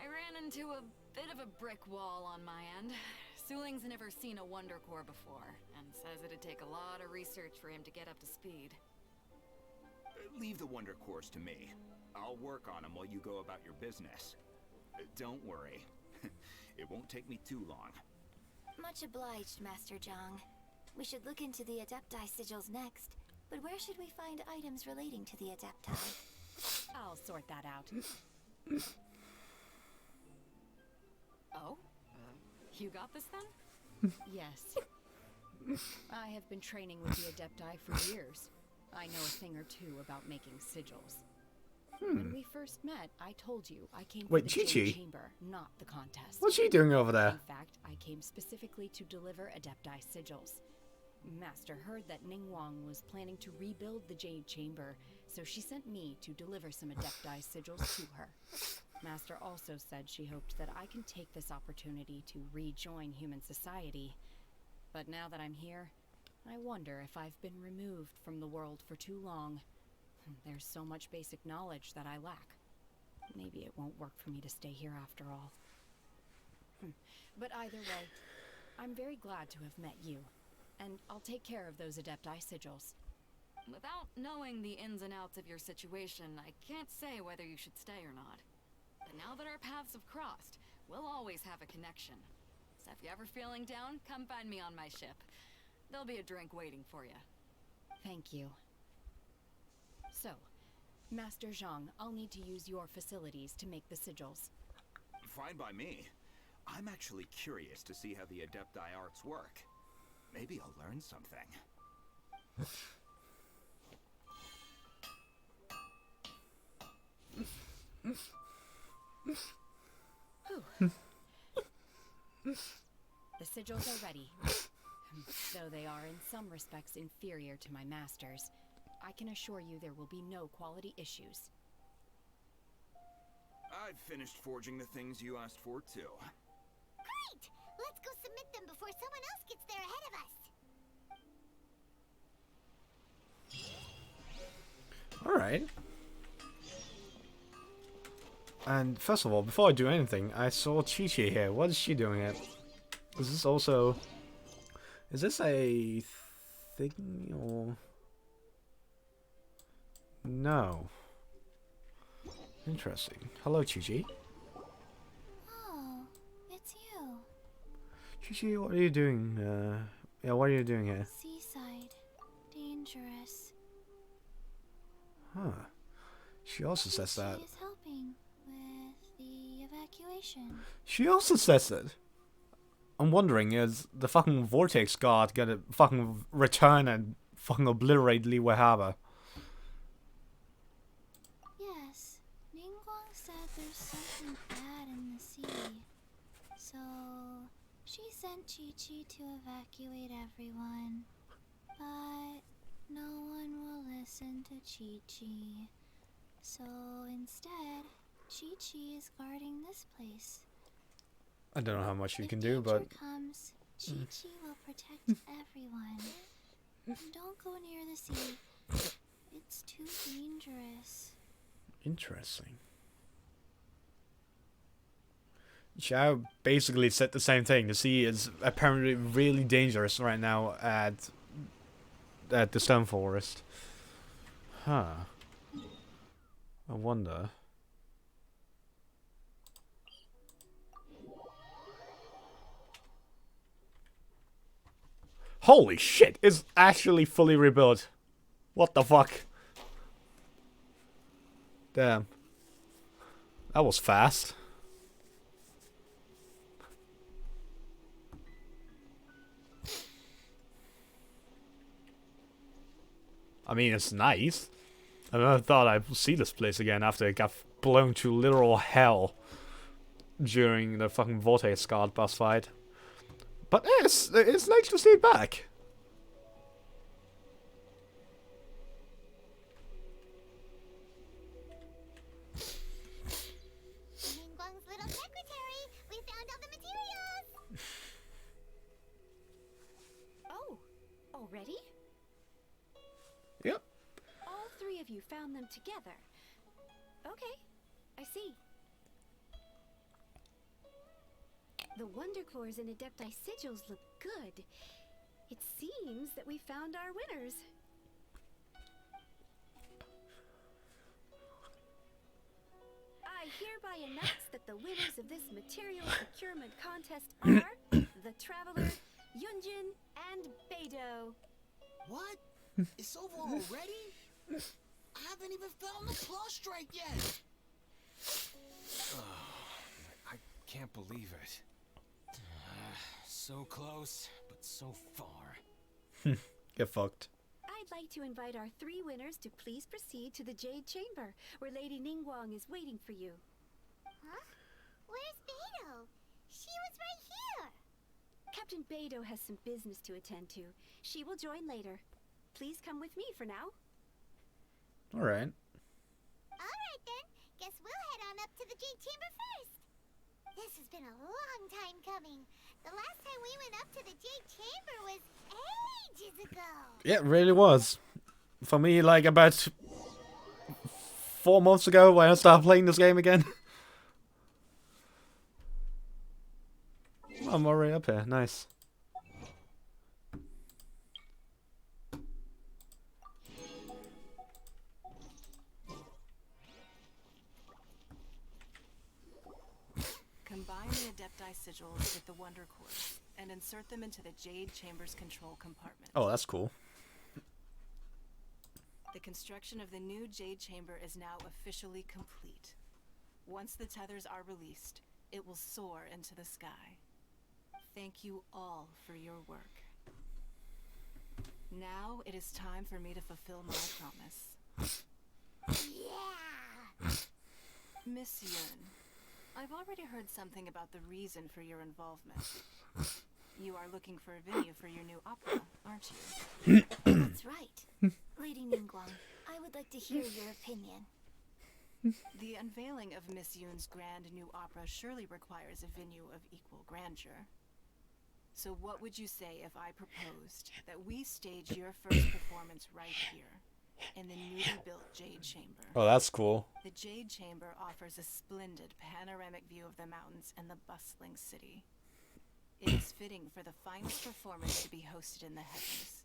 I ran into a bit of a brick wall on my end. Suling's never seen a Wonder Core before, and says it'd take a lot of research for him to get up to speed. Leave the Wonder Cores to me. I'll work on them while you go about your business. Don't worry. It won't take me too long. Much obliged, Master Zhang. We should look into the Adepti sigils next, but where should we find items relating to the Adepti? I'll sort that out. Oh? You got this then? Yes. I have been training with the Adepti for years. I know a thing or two about making sigils. When we first met, I told you I came for the Jade Chamber, not the contest. What's she doing over there? In fact, I came specifically to deliver Adepti sigils. Master heard that Ningguang was planning to rebuild the Jade Chamber, so she sent me to deliver some Adepti sigils to her. Master also said she hoped that I can take this opportunity to rejoin human society. But now that I'm here, I wonder if I've been removed from the world for too long. There's so much basic knowledge that I lack. Maybe it won't work for me to stay here after all. But either way, I'm very glad to have met you. And I'll take care of those Adepti sigils. Without knowing the ins and outs of your situation, I can't say whether you should stay or not. But now that our paths have crossed, we'll always have a connection. So if you're ever feeling down, come find me on my ship. There'll be a drink waiting for you. Thank you. So, Master Zhang, I'll need to use your facilities to make the sigils. Fine by me. I'm actually curious to see how the Adepti arts work. Maybe I'll learn something. The sigils are ready. Though they are in some respects inferior to my master's, I can assure you there will be no quality issues. I've finished forging the things you asked for, too. Great! Let's go submit them before someone else gets there ahead of us. Alright. And first of all, before I do anything, I saw Chi-Chi here. What is she doing here? Is this also... Is this a thing or... No. Interesting. Hello, Chi-Chi. Oh, it's you. Chi-Chi, what are you doing? Yeah, what are you doing here? Seaside. Dangerous. Huh. She also says that. She is helping with the evacuation. She also says it. I'm wondering, is the fucking Vortex God gonna fucking return and fucking obliterate Li Wehaba? Yes, Ningguang said there's something bad in the sea. So, she sent Chi-Chi to evacuate everyone. But no one will listen to Chi-Chi. So instead, Chi-Chi is guarding this place. I don't know how much you If can do, danger but... comes, Chi-Chi will protect everyone. Don't go near the sea. It's too dangerous. Interesting. Xiao basically said the same thing. The sea is apparently really dangerous right now at the Stone Forest. Huh. I wonder... Holy shit, it's actually fully rebuilt. What the fuck? Damn. That was fast. I mean, it's nice. I never thought I'd see this place again after it got blown to literal hell during the fucking Vortex Guard boss fight. But it's nice to see it back. Ningguang's little secretary! We found all the materials! Oh, already? Yep. All three of you found them together. Okay, I see. The Wonder Cores and Adepti sigils look good. It seems that we found our winners. I hereby announce that the winners of this material procurement contest are the Traveler, Yunjin, and Beidou. What? It's over already? I haven't even found the claw strike yet. I can't believe it. So close, but so far. Get fucked. I'd like to invite our three winners to please proceed to the Jade Chamber, where Lady Ningguang is waiting for you. Huh? Where's Beidou? She was right here. Captain Beidou has some business to attend to. She will join later. Please come with me for now. Alright. Alright then. Guess we'll head on up to the Jade Chamber first. This has been a long time coming. The last time we went up to the Jade Chamber was ages ago. Yeah, it really was. For me, like about 4 months ago when I started playing this game again. I'm already up here. Nice. Combine the Adepti sigils with the Wonder Cores and insert them into the Jade Chamber's control compartment. Oh, that's cool. The construction of the new Jade Chamber is now officially complete. Once the tethers are released, it will soar into the sky. Thank you all for your work. Now it is time for me to fulfill my promise. Yeah! Miss Yun, I've already heard something about the reason for your involvement. You are looking for a venue for your new opera, aren't you? That's right. Lady Ningguang, I would like to hear your opinion. The unveiling of Miss Yun's grand new opera surely requires a venue of equal grandeur. So what would you say if I proposed that we stage your first performance right here, in the newly built Jade Chamber? Oh, that's cool. The Jade Chamber offers a splendid panoramic view of the mountains and the bustling city. It is fitting for the finest performance to be hosted in the heavens.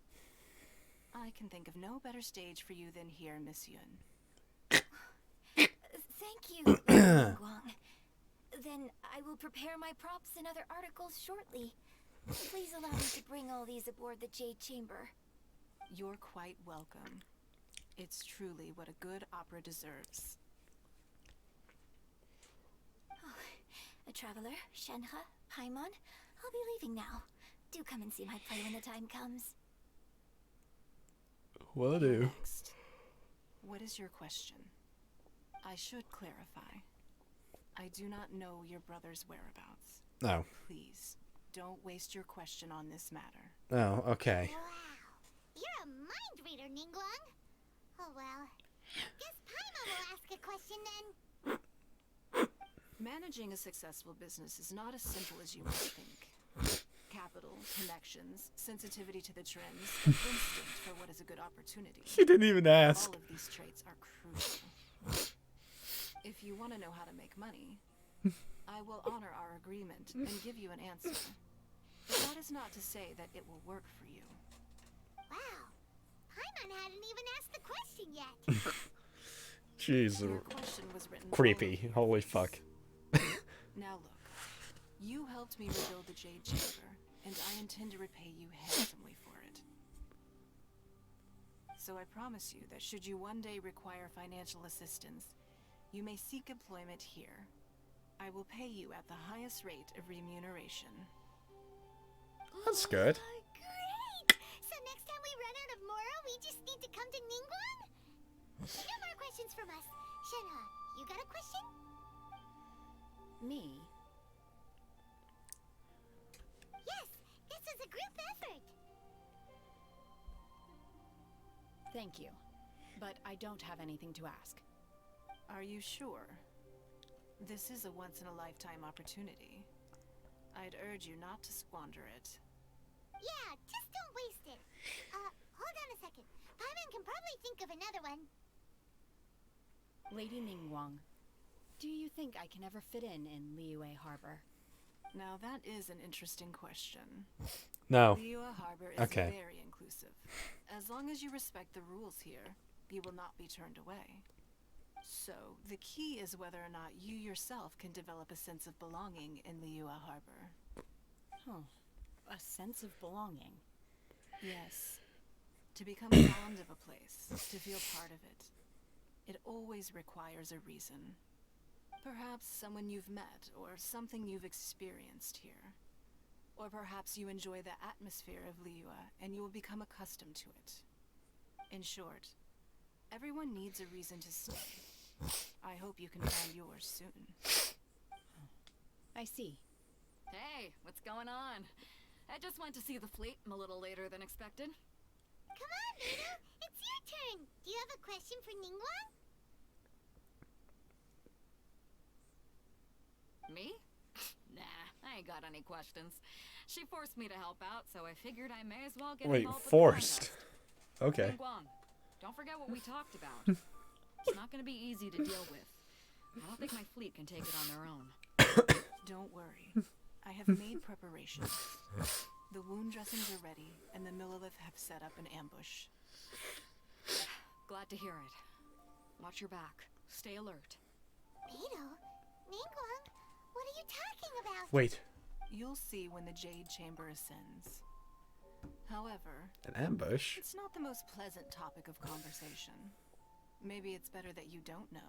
I can think of no better stage for you than here, Miss Yun. Thank you, Lady Ningguang. Then I will prepare my props and other articles shortly. Please allow me to bring all these aboard the Jade Chamber. You're quite welcome. It's truly what a good opera deserves. Oh, a traveler, Shenhe, Paimon, I'll be leaving now. Do come and see my play when the time comes. Will do. Next. What is your question? I should clarify. I do not know your brother's whereabouts. No. Please, don't waste your question on this matter. Oh, okay. Wow. You're a mind reader, Ningguang. Oh well. Guess Paimon will ask a question then. Managing a successful business is not as simple as you might think. Capital, connections, sensitivity to the trends, instinct for what is a good opportunity. She didn't even ask. All of these traits are crucial. If you want to know how to make money, I will honor our agreement and give you an answer. But that is not to say that it will work for you. Wow. Paimon hadn't even asked the question yet. Jeez. Your question was written Creepy. Holy fuck. Now look, you helped me rebuild the Jade Chamber, and I intend to repay you handsomely for it. So I promise you that should you one day require financial assistance, you may seek employment here. I will pay you at the highest rate of remuneration. That's good. Great! So next time we run out of Mora, we just need to come to Ningguang? No more questions from us. Shenhe, you got a question? Me? Yes, this is a group effort. Thank you. But I don't have anything to ask. Are you sure? This is a once-in-a-lifetime opportunity. I'd urge you not to squander it. Yeah, just don't waste it. Hold on a second. Paimon can probably think of another one. Lady Ningguang, do you think I can ever fit in Liyue Harbor? Now that is an interesting question. No. Liyue Harbor is Okay. very inclusive. As long as you respect the rules here, you will not be turned away. So, the key is whether or not you yourself can develop a sense of belonging in Liyue Harbor. Huh. A sense of belonging. Yes. To become fond of a place, to feel part of it, it always requires a reason. Perhaps someone you've met, or something you've experienced here. Or perhaps you enjoy the atmosphere of Liyue, and you will become accustomed to it. In short, everyone needs a reason to stay. I hope you can find yours soon. I see. Hey, what's going on? I just went to see the fleet. I'm a little later than expected. Come on, Beidou. It's your turn. Do you have a question for Ningguang? Me? got any questions. She forced me to help out, so I figured I may as well get Wait, involved forced? with the Okay. Guang, don't forget what we talked about. It's not going to be easy to deal with. I don't think my fleet can take it on their own. Don't worry. I have made preparations. The wound dressings are ready, and the Millilith have set up an ambush. Glad to hear it. Watch your back. Stay alert. Beto, Ningguang, what are you talking about? Wait. You'll see when the Jade Chamber ascends. However, An ambush? it's not the most pleasant topic of conversation. Maybe it's better that you don't know.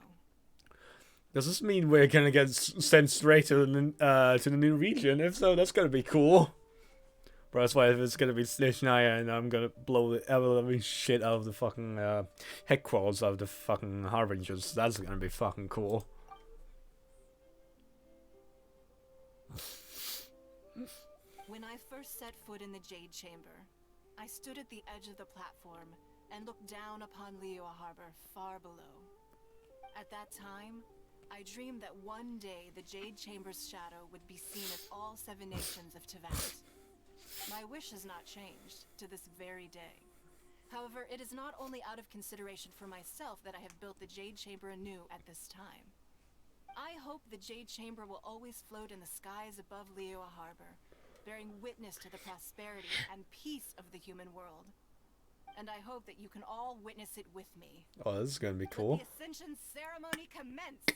Does this mean we're gonna get sent straight to the new region? If so, that's gonna be cool. But that's why if it's gonna be Snitchnaya and I'm gonna blow the ever-loving shit out of the fucking headquarters of the fucking Harbingers, that's gonna be fucking cool. When I first set foot in the Jade Chamber, I stood at the edge of the platform and looked down upon Liyue Harbor far below. At that time, I dreamed that one day the Jade Chamber's shadow would be seen at all 7 nations of Tevat. My wish has not changed to this very day. However, it is not only out of consideration for myself that I have built the Jade Chamber anew at this time. I hope the Jade Chamber will always float in the skies above Liyue Harbor, bearing witness to the prosperity and peace of the human world. And I hope that you can all witness it with me. Oh, this is gonna be cool. Let the Ascension Ceremony commence!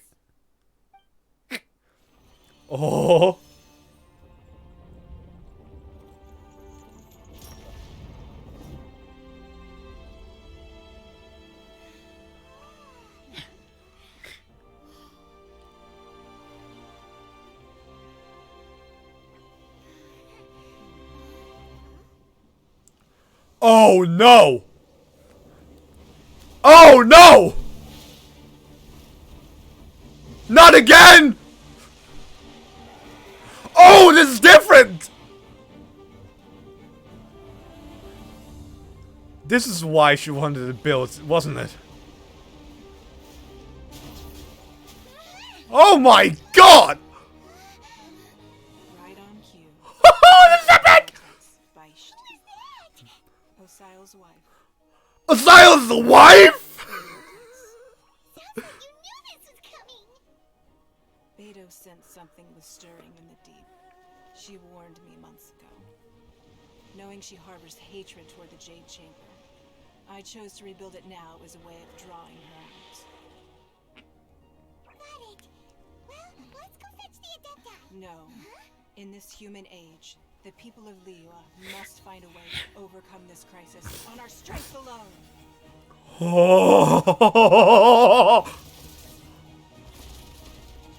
Oh! Oh no! Oh no! Not again! Oh, this is different! This is why she wanted to build, wasn't it? Oh my god! Right on cue. Oh, this is epic! Osial's wife. Osial's the wife?! Beto sensed something was stirring in the deep. She warned me months ago. Knowing she harbors hatred toward the Jade Chamber, I chose to rebuild it now as a way of drawing her out. Got it. Well, let's go fetch the Adepta. No. In this human age, the people of Liyue must find a way to overcome this crisis on our strength alone. Oh,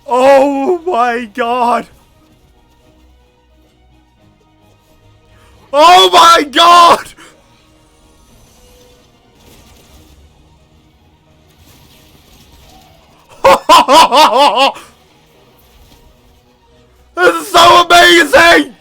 oh my god! Oh my god! This is so amazing!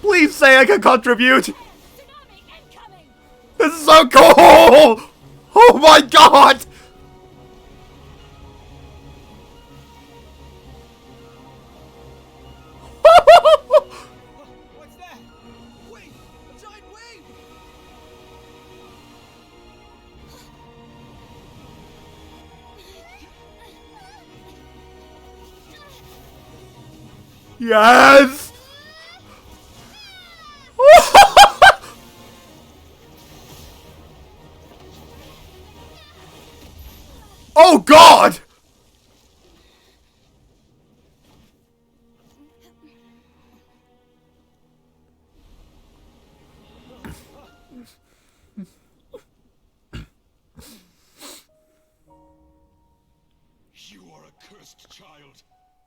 Please say I can contribute! This is so cool! Oh my god! What's that? Wait! A giant wave! Yes! Oh god! You are a cursed child.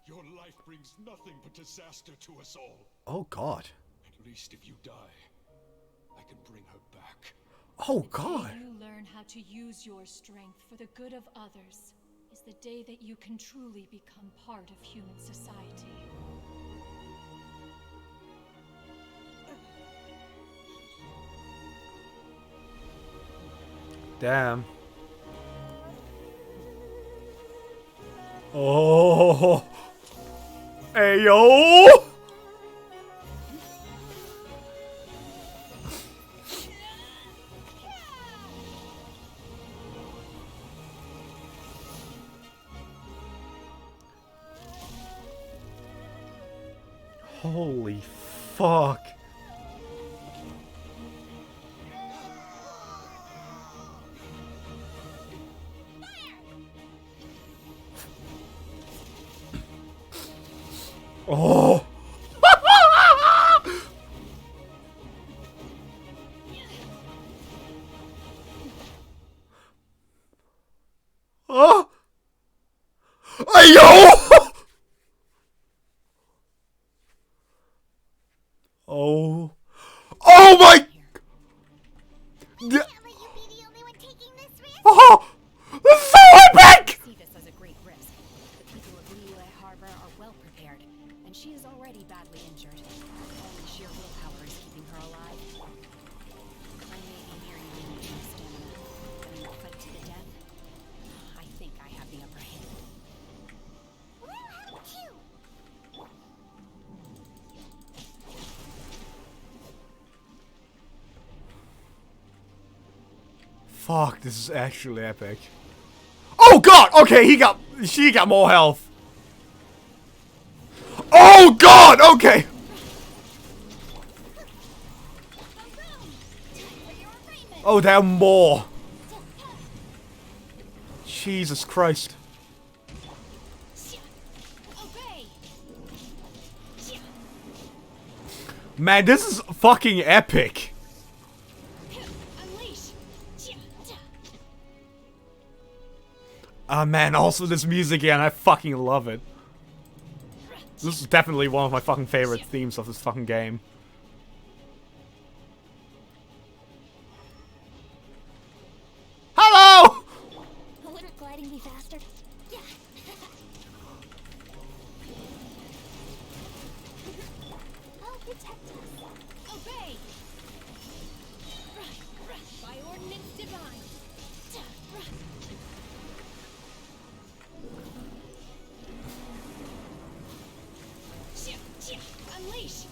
Your life brings nothing but disaster to us all. Oh god. At least if you die, I can bring her back. Oh god. You learn how to use your strength for the good of others. Is the day that you can truly become part of human society. Damn. Oh. Hey, yo. Holy fuck. Oh. Oh. Ayo. Oh. Oh my. Oh. This is so epic. See this as a great risk. The people of Liyue Harbor are well prepared, and she is already badly injured. Only sheer willpower is keeping her alive. I may be nearing the end of my stamina, but in a fight to the death, I think I have the upper hand. Fuck, this is actually epic. Oh god! Okay, she got more health. Oh god! Okay. Oh, there are more. Jesus Christ. Man, this is fucking epic. Ah man, also this music again, I fucking love it. This is definitely one of my fucking favorite themes of this fucking game. Hello! Wouldn't gliding be faster? Yeah. I'll protect us. Obey! By ordinance divine. Unleash!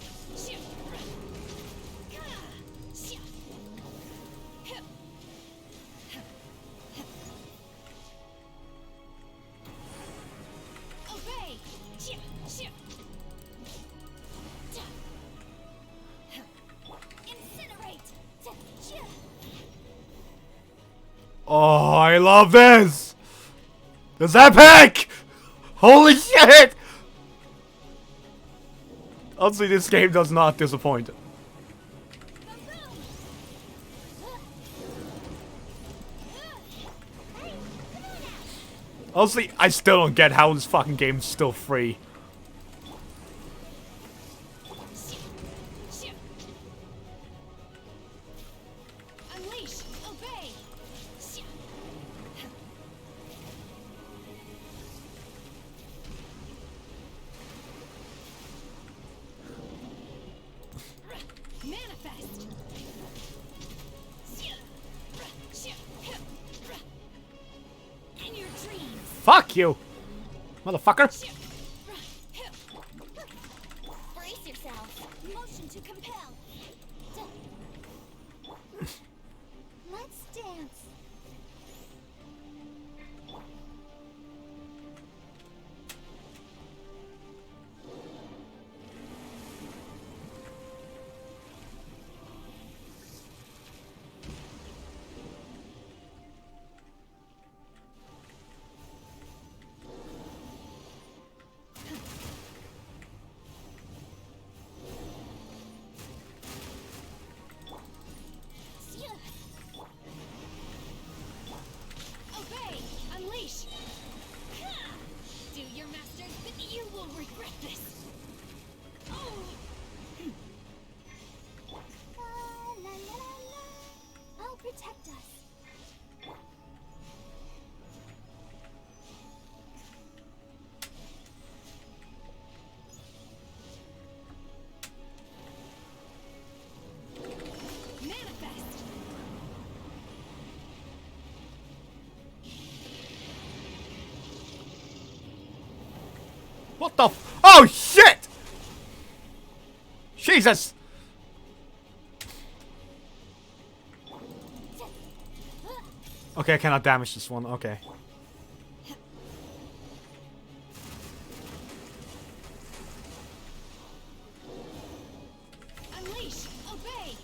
Obey! Incinerate! Oh, I love this! This is epic! Holy shit! Honestly, this game does not disappoint. Honestly, I still don't get how this fucking game's still free. Unleash! Obey! Manifest! In your dreams! Fuck you! Motherfucker! Brace yourself! Motion to compel! Let's dance! What the oh shit! Jesus! Okay, I cannot damage this one. Okay. Unleash! Obey!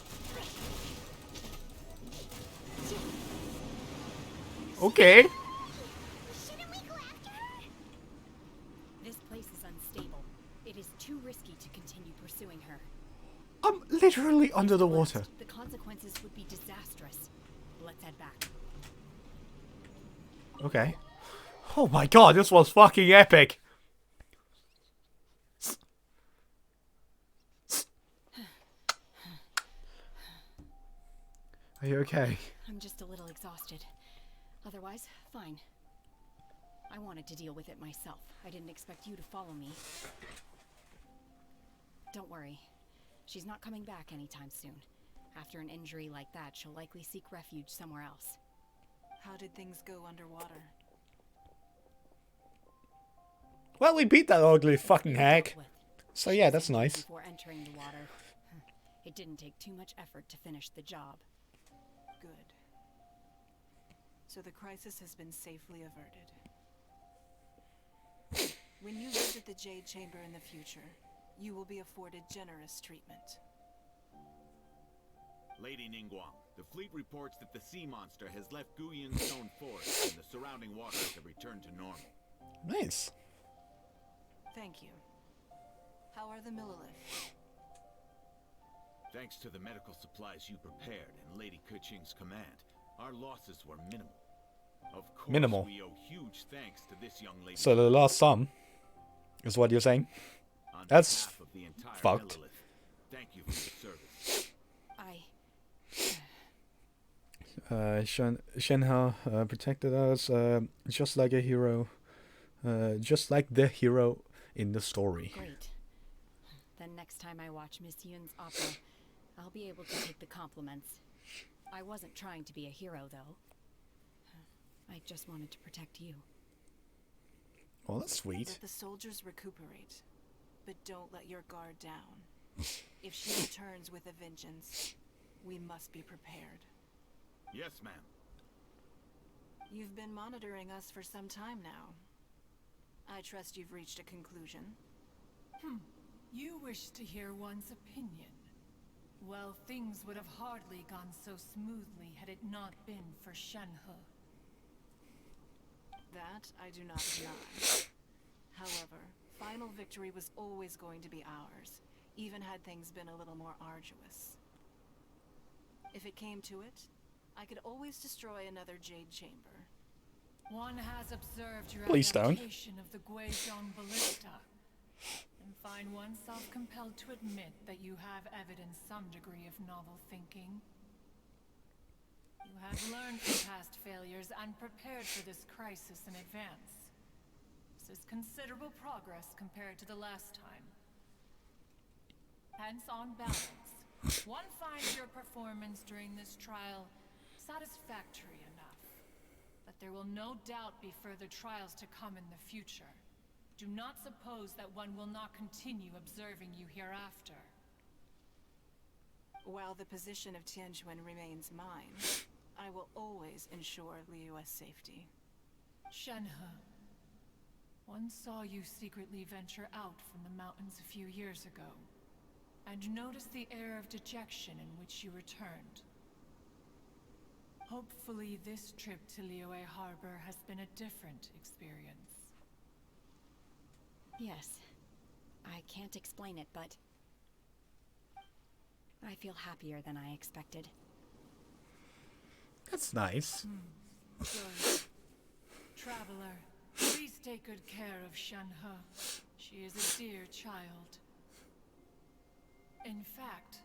Okay. This place is unstable. It is too risky to continue pursuing her. I'm literally under the water. The consequences would be disastrous. Let's head back. Okay. Oh my god, this was fucking epic. Are you okay? I'm just a little exhausted. Otherwise, fine. I wanted to deal with it myself. I didn't expect you to follow me. Don't worry. She's not coming back anytime soon. After an injury like that, she'll likely seek refuge somewhere else. How did things go underwater? Well, we beat that ugly fucking hag. So yeah, that's nice. Before entering the water, it didn't take too much effort to finish the job. Good. So the crisis has been safely averted. When you visit the Jade Chamber in the future, you will be afforded generous treatment. Lady Ningguang, the fleet reports that the sea monster has left Guyan Stone Forest and the surrounding waters have returned to normal. Nice. Thank you. How are the Millilith? Thanks to the medical supplies you prepared and Lady Keqing's command, our losses were minimal. Of course, Minimal. we owe huge thanks to this young lady. So the last sum is what you're saying? On That's behalf of the entire fucked. Millilith, thank you for your service. Shenhe protected us just like a hero. Just like the hero in the story. Great. Then next time I watch Miss Yun's opera, I'll be able to take the compliments. I wasn't trying to be a hero, though. I just wanted to protect you. Oh, that's sweet. Let the soldiers recuperate, but don't let your guard down. If she returns with a vengeance, we must be prepared. Yes, ma'am. You've been monitoring us for some time now. I trust you've reached a conclusion. You wish to hear one's opinion. Well, things would have hardly gone so smoothly had it not been for Shenhe. That I do not deny. However, final victory was always going to be ours, even had things been a little more arduous. If it came to it, I could always destroy another Jade Chamber. One has observed your Please don't. adaptation of the Guizhong ballista, and find oneself compelled to admit that you have evidenced some degree of novel thinking. You have learned from past failures and prepared for this crisis in advance. This is considerable progress compared to the last time. Hence, on balance, one finds your performance during this trial satisfactory enough. But there will no doubt be further trials to come in the future. Do not suppose that one will not continue observing you hereafter. While the position of Tianquan remains mine, I will always ensure Liyue's safety. Shenhe, one saw you secretly venture out from the mountains a few years ago, and noticed the air of dejection in which you returned. Hopefully this trip to Liyue Harbor has been a different experience. Yes. I can't explain it, but I feel happier than I expected. That's nice. Good. Traveler, please take good care of Shenhe. She is a dear child. In fact,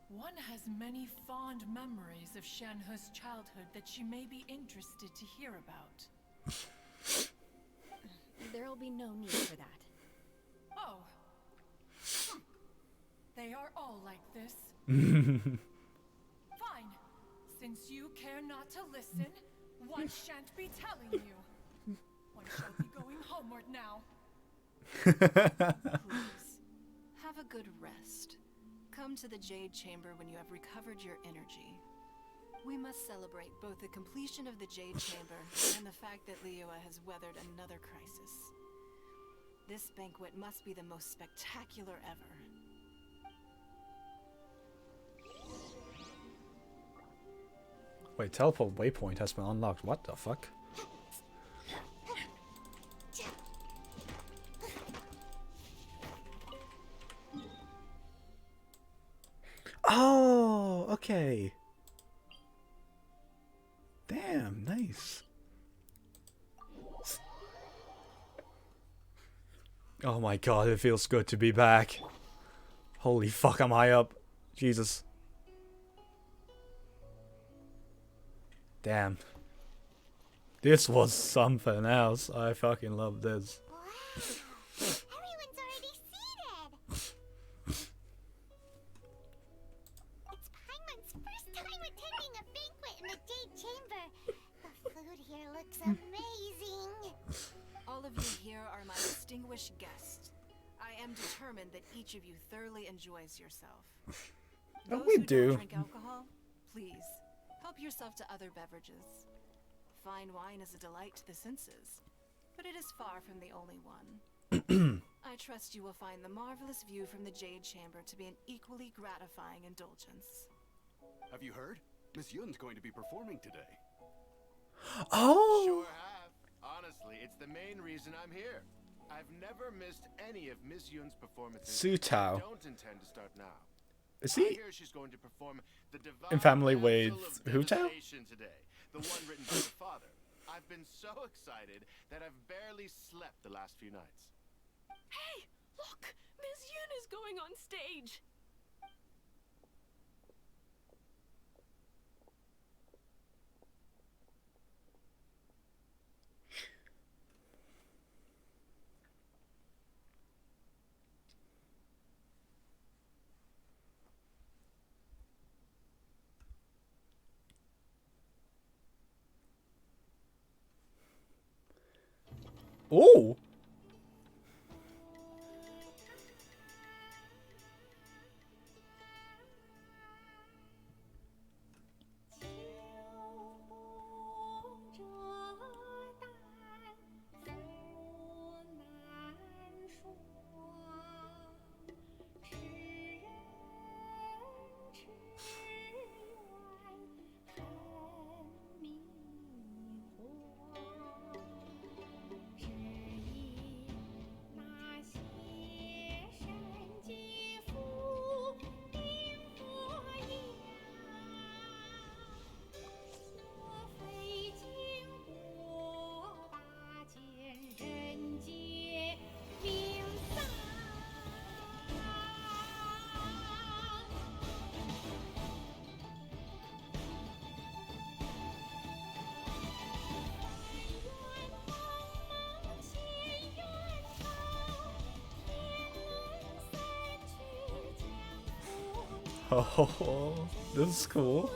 one has many fond memories of Shenhe's childhood that she may be interested to hear about. There'll be no need for that. Oh. They are all like this. Fine. Since you care not to listen, one shan't be telling you. One shall be going homeward now. Please, have a good rest. Come to the Jade Chamber when you have recovered your energy. We must celebrate both the completion of the Jade Chamber and the fact that Liyue has weathered another crisis. This banquet must be the most spectacular ever. Wait, teleport waypoint has been unlocked. What the fuck? Oh, okay. Damn, nice. Oh my god, it feels good to be back. Holy fuck, I'm high up. Jesus. Damn. This was something else. I fucking love this. Everyone's already seated. It's Paimon's first time attending a banquet in the Jade Chamber. The food here looks amazing. All of you here are my distinguished guests. I am determined that each of you thoroughly enjoys yourself. Oh, Those we who do. don't drink alcohol, please help yourself to other beverages. Fine wine is a delight to the senses, but it is far from the only one. I trust you will find the marvelous view from the Jade Chamber to be an equally gratifying indulgence. Have you heard? Miss Yun's going to be performing today. Oh! Sure have. Honestly, it's the main reason I'm here. I've never missed any of Miss Yun's performances. Su Tao. I don't intend to start now. Is I he hear she's going to perform the divine in family Damsel with of Hu Tao? Devastation today, the one written by her father. I've been so excited that I've barely slept the last few nights. Hey, look! Miss Yun is going on stage! Oh! Oh, this is cool.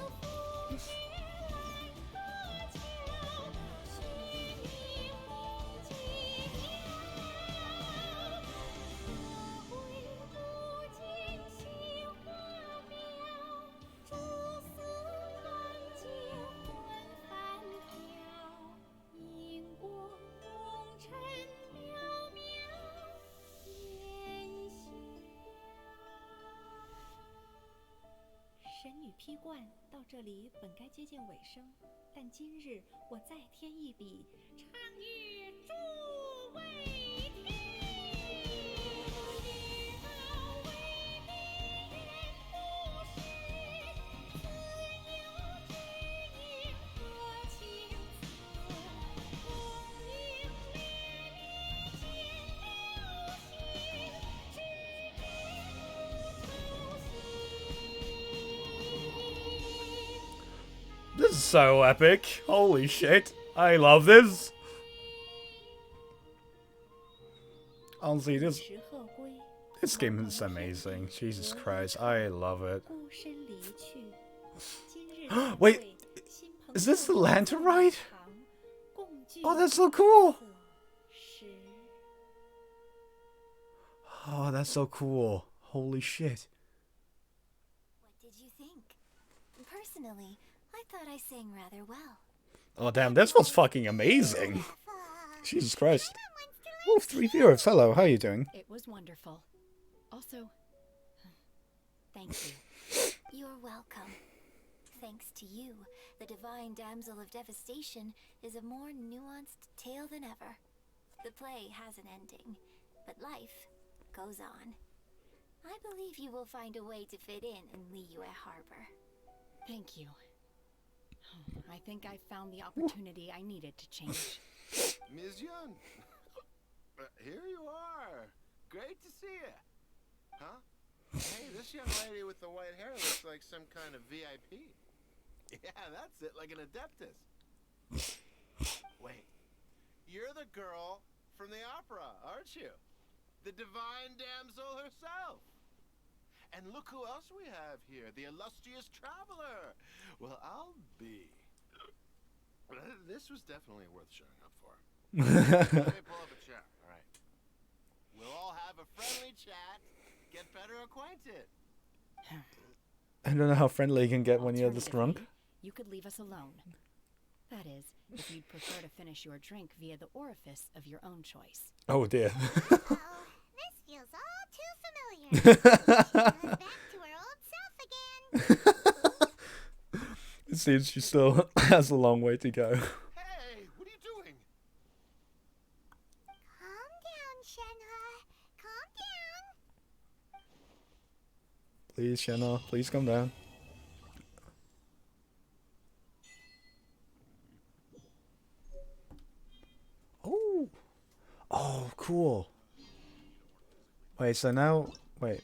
批冠到这里本该接近尾声，但今日我再添一笔，唱与诸位听。This is so epic. Holy shit. I love this. Honestly, this game is amazing. Jesus Christ, I love it. Wait, is this the lantern ride? Oh, that's so cool. Oh, that's so cool. Holy shit. What did you think? Personally, I thought I sang rather well. Oh, damn, this was fucking amazing. Jesus Christ. Oh, 3 viewers. Hello, how are you doing? It was wonderful. Also, thank you. You're welcome. Thanks to you, the divine Damsel of Devastation is a more nuanced tale than ever. The play has an ending, but life goes on. I believe you will find a way to fit in Liyue Harbor. Thank you. I think I found the opportunity I needed to change. Ms. Yun, here you are. Great to see you. Huh? Hey, this young lady with the white hair looks like some kind of VIP. Yeah, that's it, like an adeptus. Wait, you're the girl from the opera, aren't you? The divine damsel herself. And look who else we have here, the illustrious traveler. Well, I'll be. This was definitely worth showing up for. Let me pull up a chair, all right. We'll all have a friendly chat, get better acquainted. I don't know how friendly you can get when you're this drunk. You could leave us alone. That is, if you'd prefer to finish your drink via the orifice of your own choice. Oh dear. This feels all too familiar. Back to her old self again. It seems she still has a long way to go. Hey, what are you doing? Calm down, Shenhe. Calm down. Please, Shenna, please come down. Oh. Oh, cool. Wait, so now... Wait,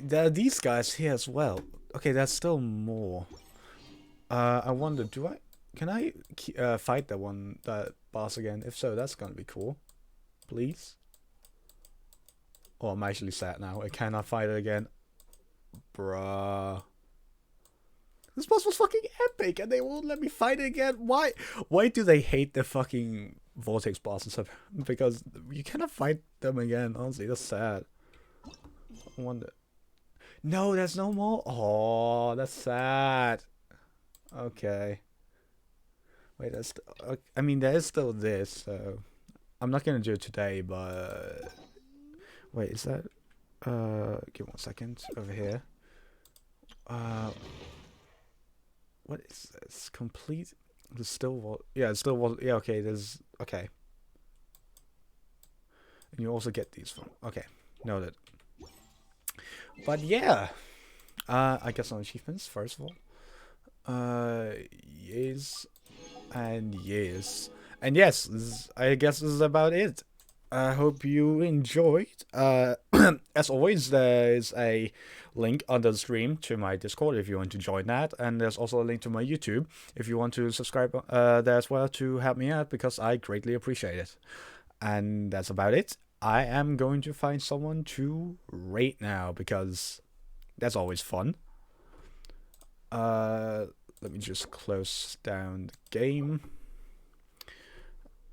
there are these guys here as well. Okay, there's still more. I wonder, can I fight that boss again? If so, that's gonna be cool. Please? Oh, I'm actually sad now. I cannot fight it again. Bruh. This boss was fucking epic and they won't let me fight it again. Why? Why do they hate the fucking Vortex bosses? Because you cannot fight them again. Honestly, that's sad. I wonder. No, there's no more. Oh, that's sad. Okay. Wait, I mean, there is still this, so I'm not gonna do it today, but wait, is that give 1 second over here. What is this? Complete the still yeah, it's still yeah, okay, there's okay. And you also get these from okay, noted. But yeah, I guess on achievements first of all. Yes, and yes, and yes. I guess this is about it. I hope you enjoyed. As always, there is a link under the stream to my Discord if you want to join that, and there's also a link to my YouTube if you want to subscribe there as well to help me out because I greatly appreciate it. And that's about it. I am going to find someone to rate now because that's always fun. Let me just close down the game.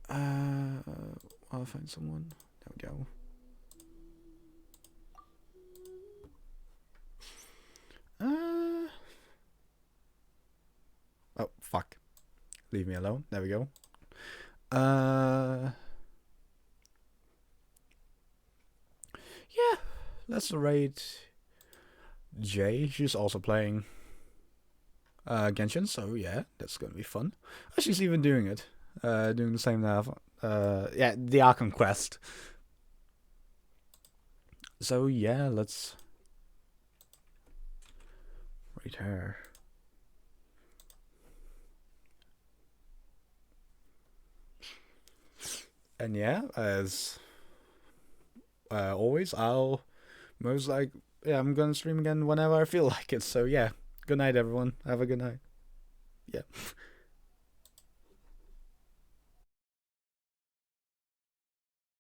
I'll find someone. There we go. Oh, fuck. Leave me alone. There we go. Yeah, let's rate Jade. She's also playing Genshin, so yeah, that's gonna be fun. Oh, she's even doing it. Doing the same now. Yeah, the Archon quest. So yeah, let's rate her. And yeah, as always, I'm gonna stream again whenever I feel like it. So yeah, good night everyone. Have a good night. Yeah.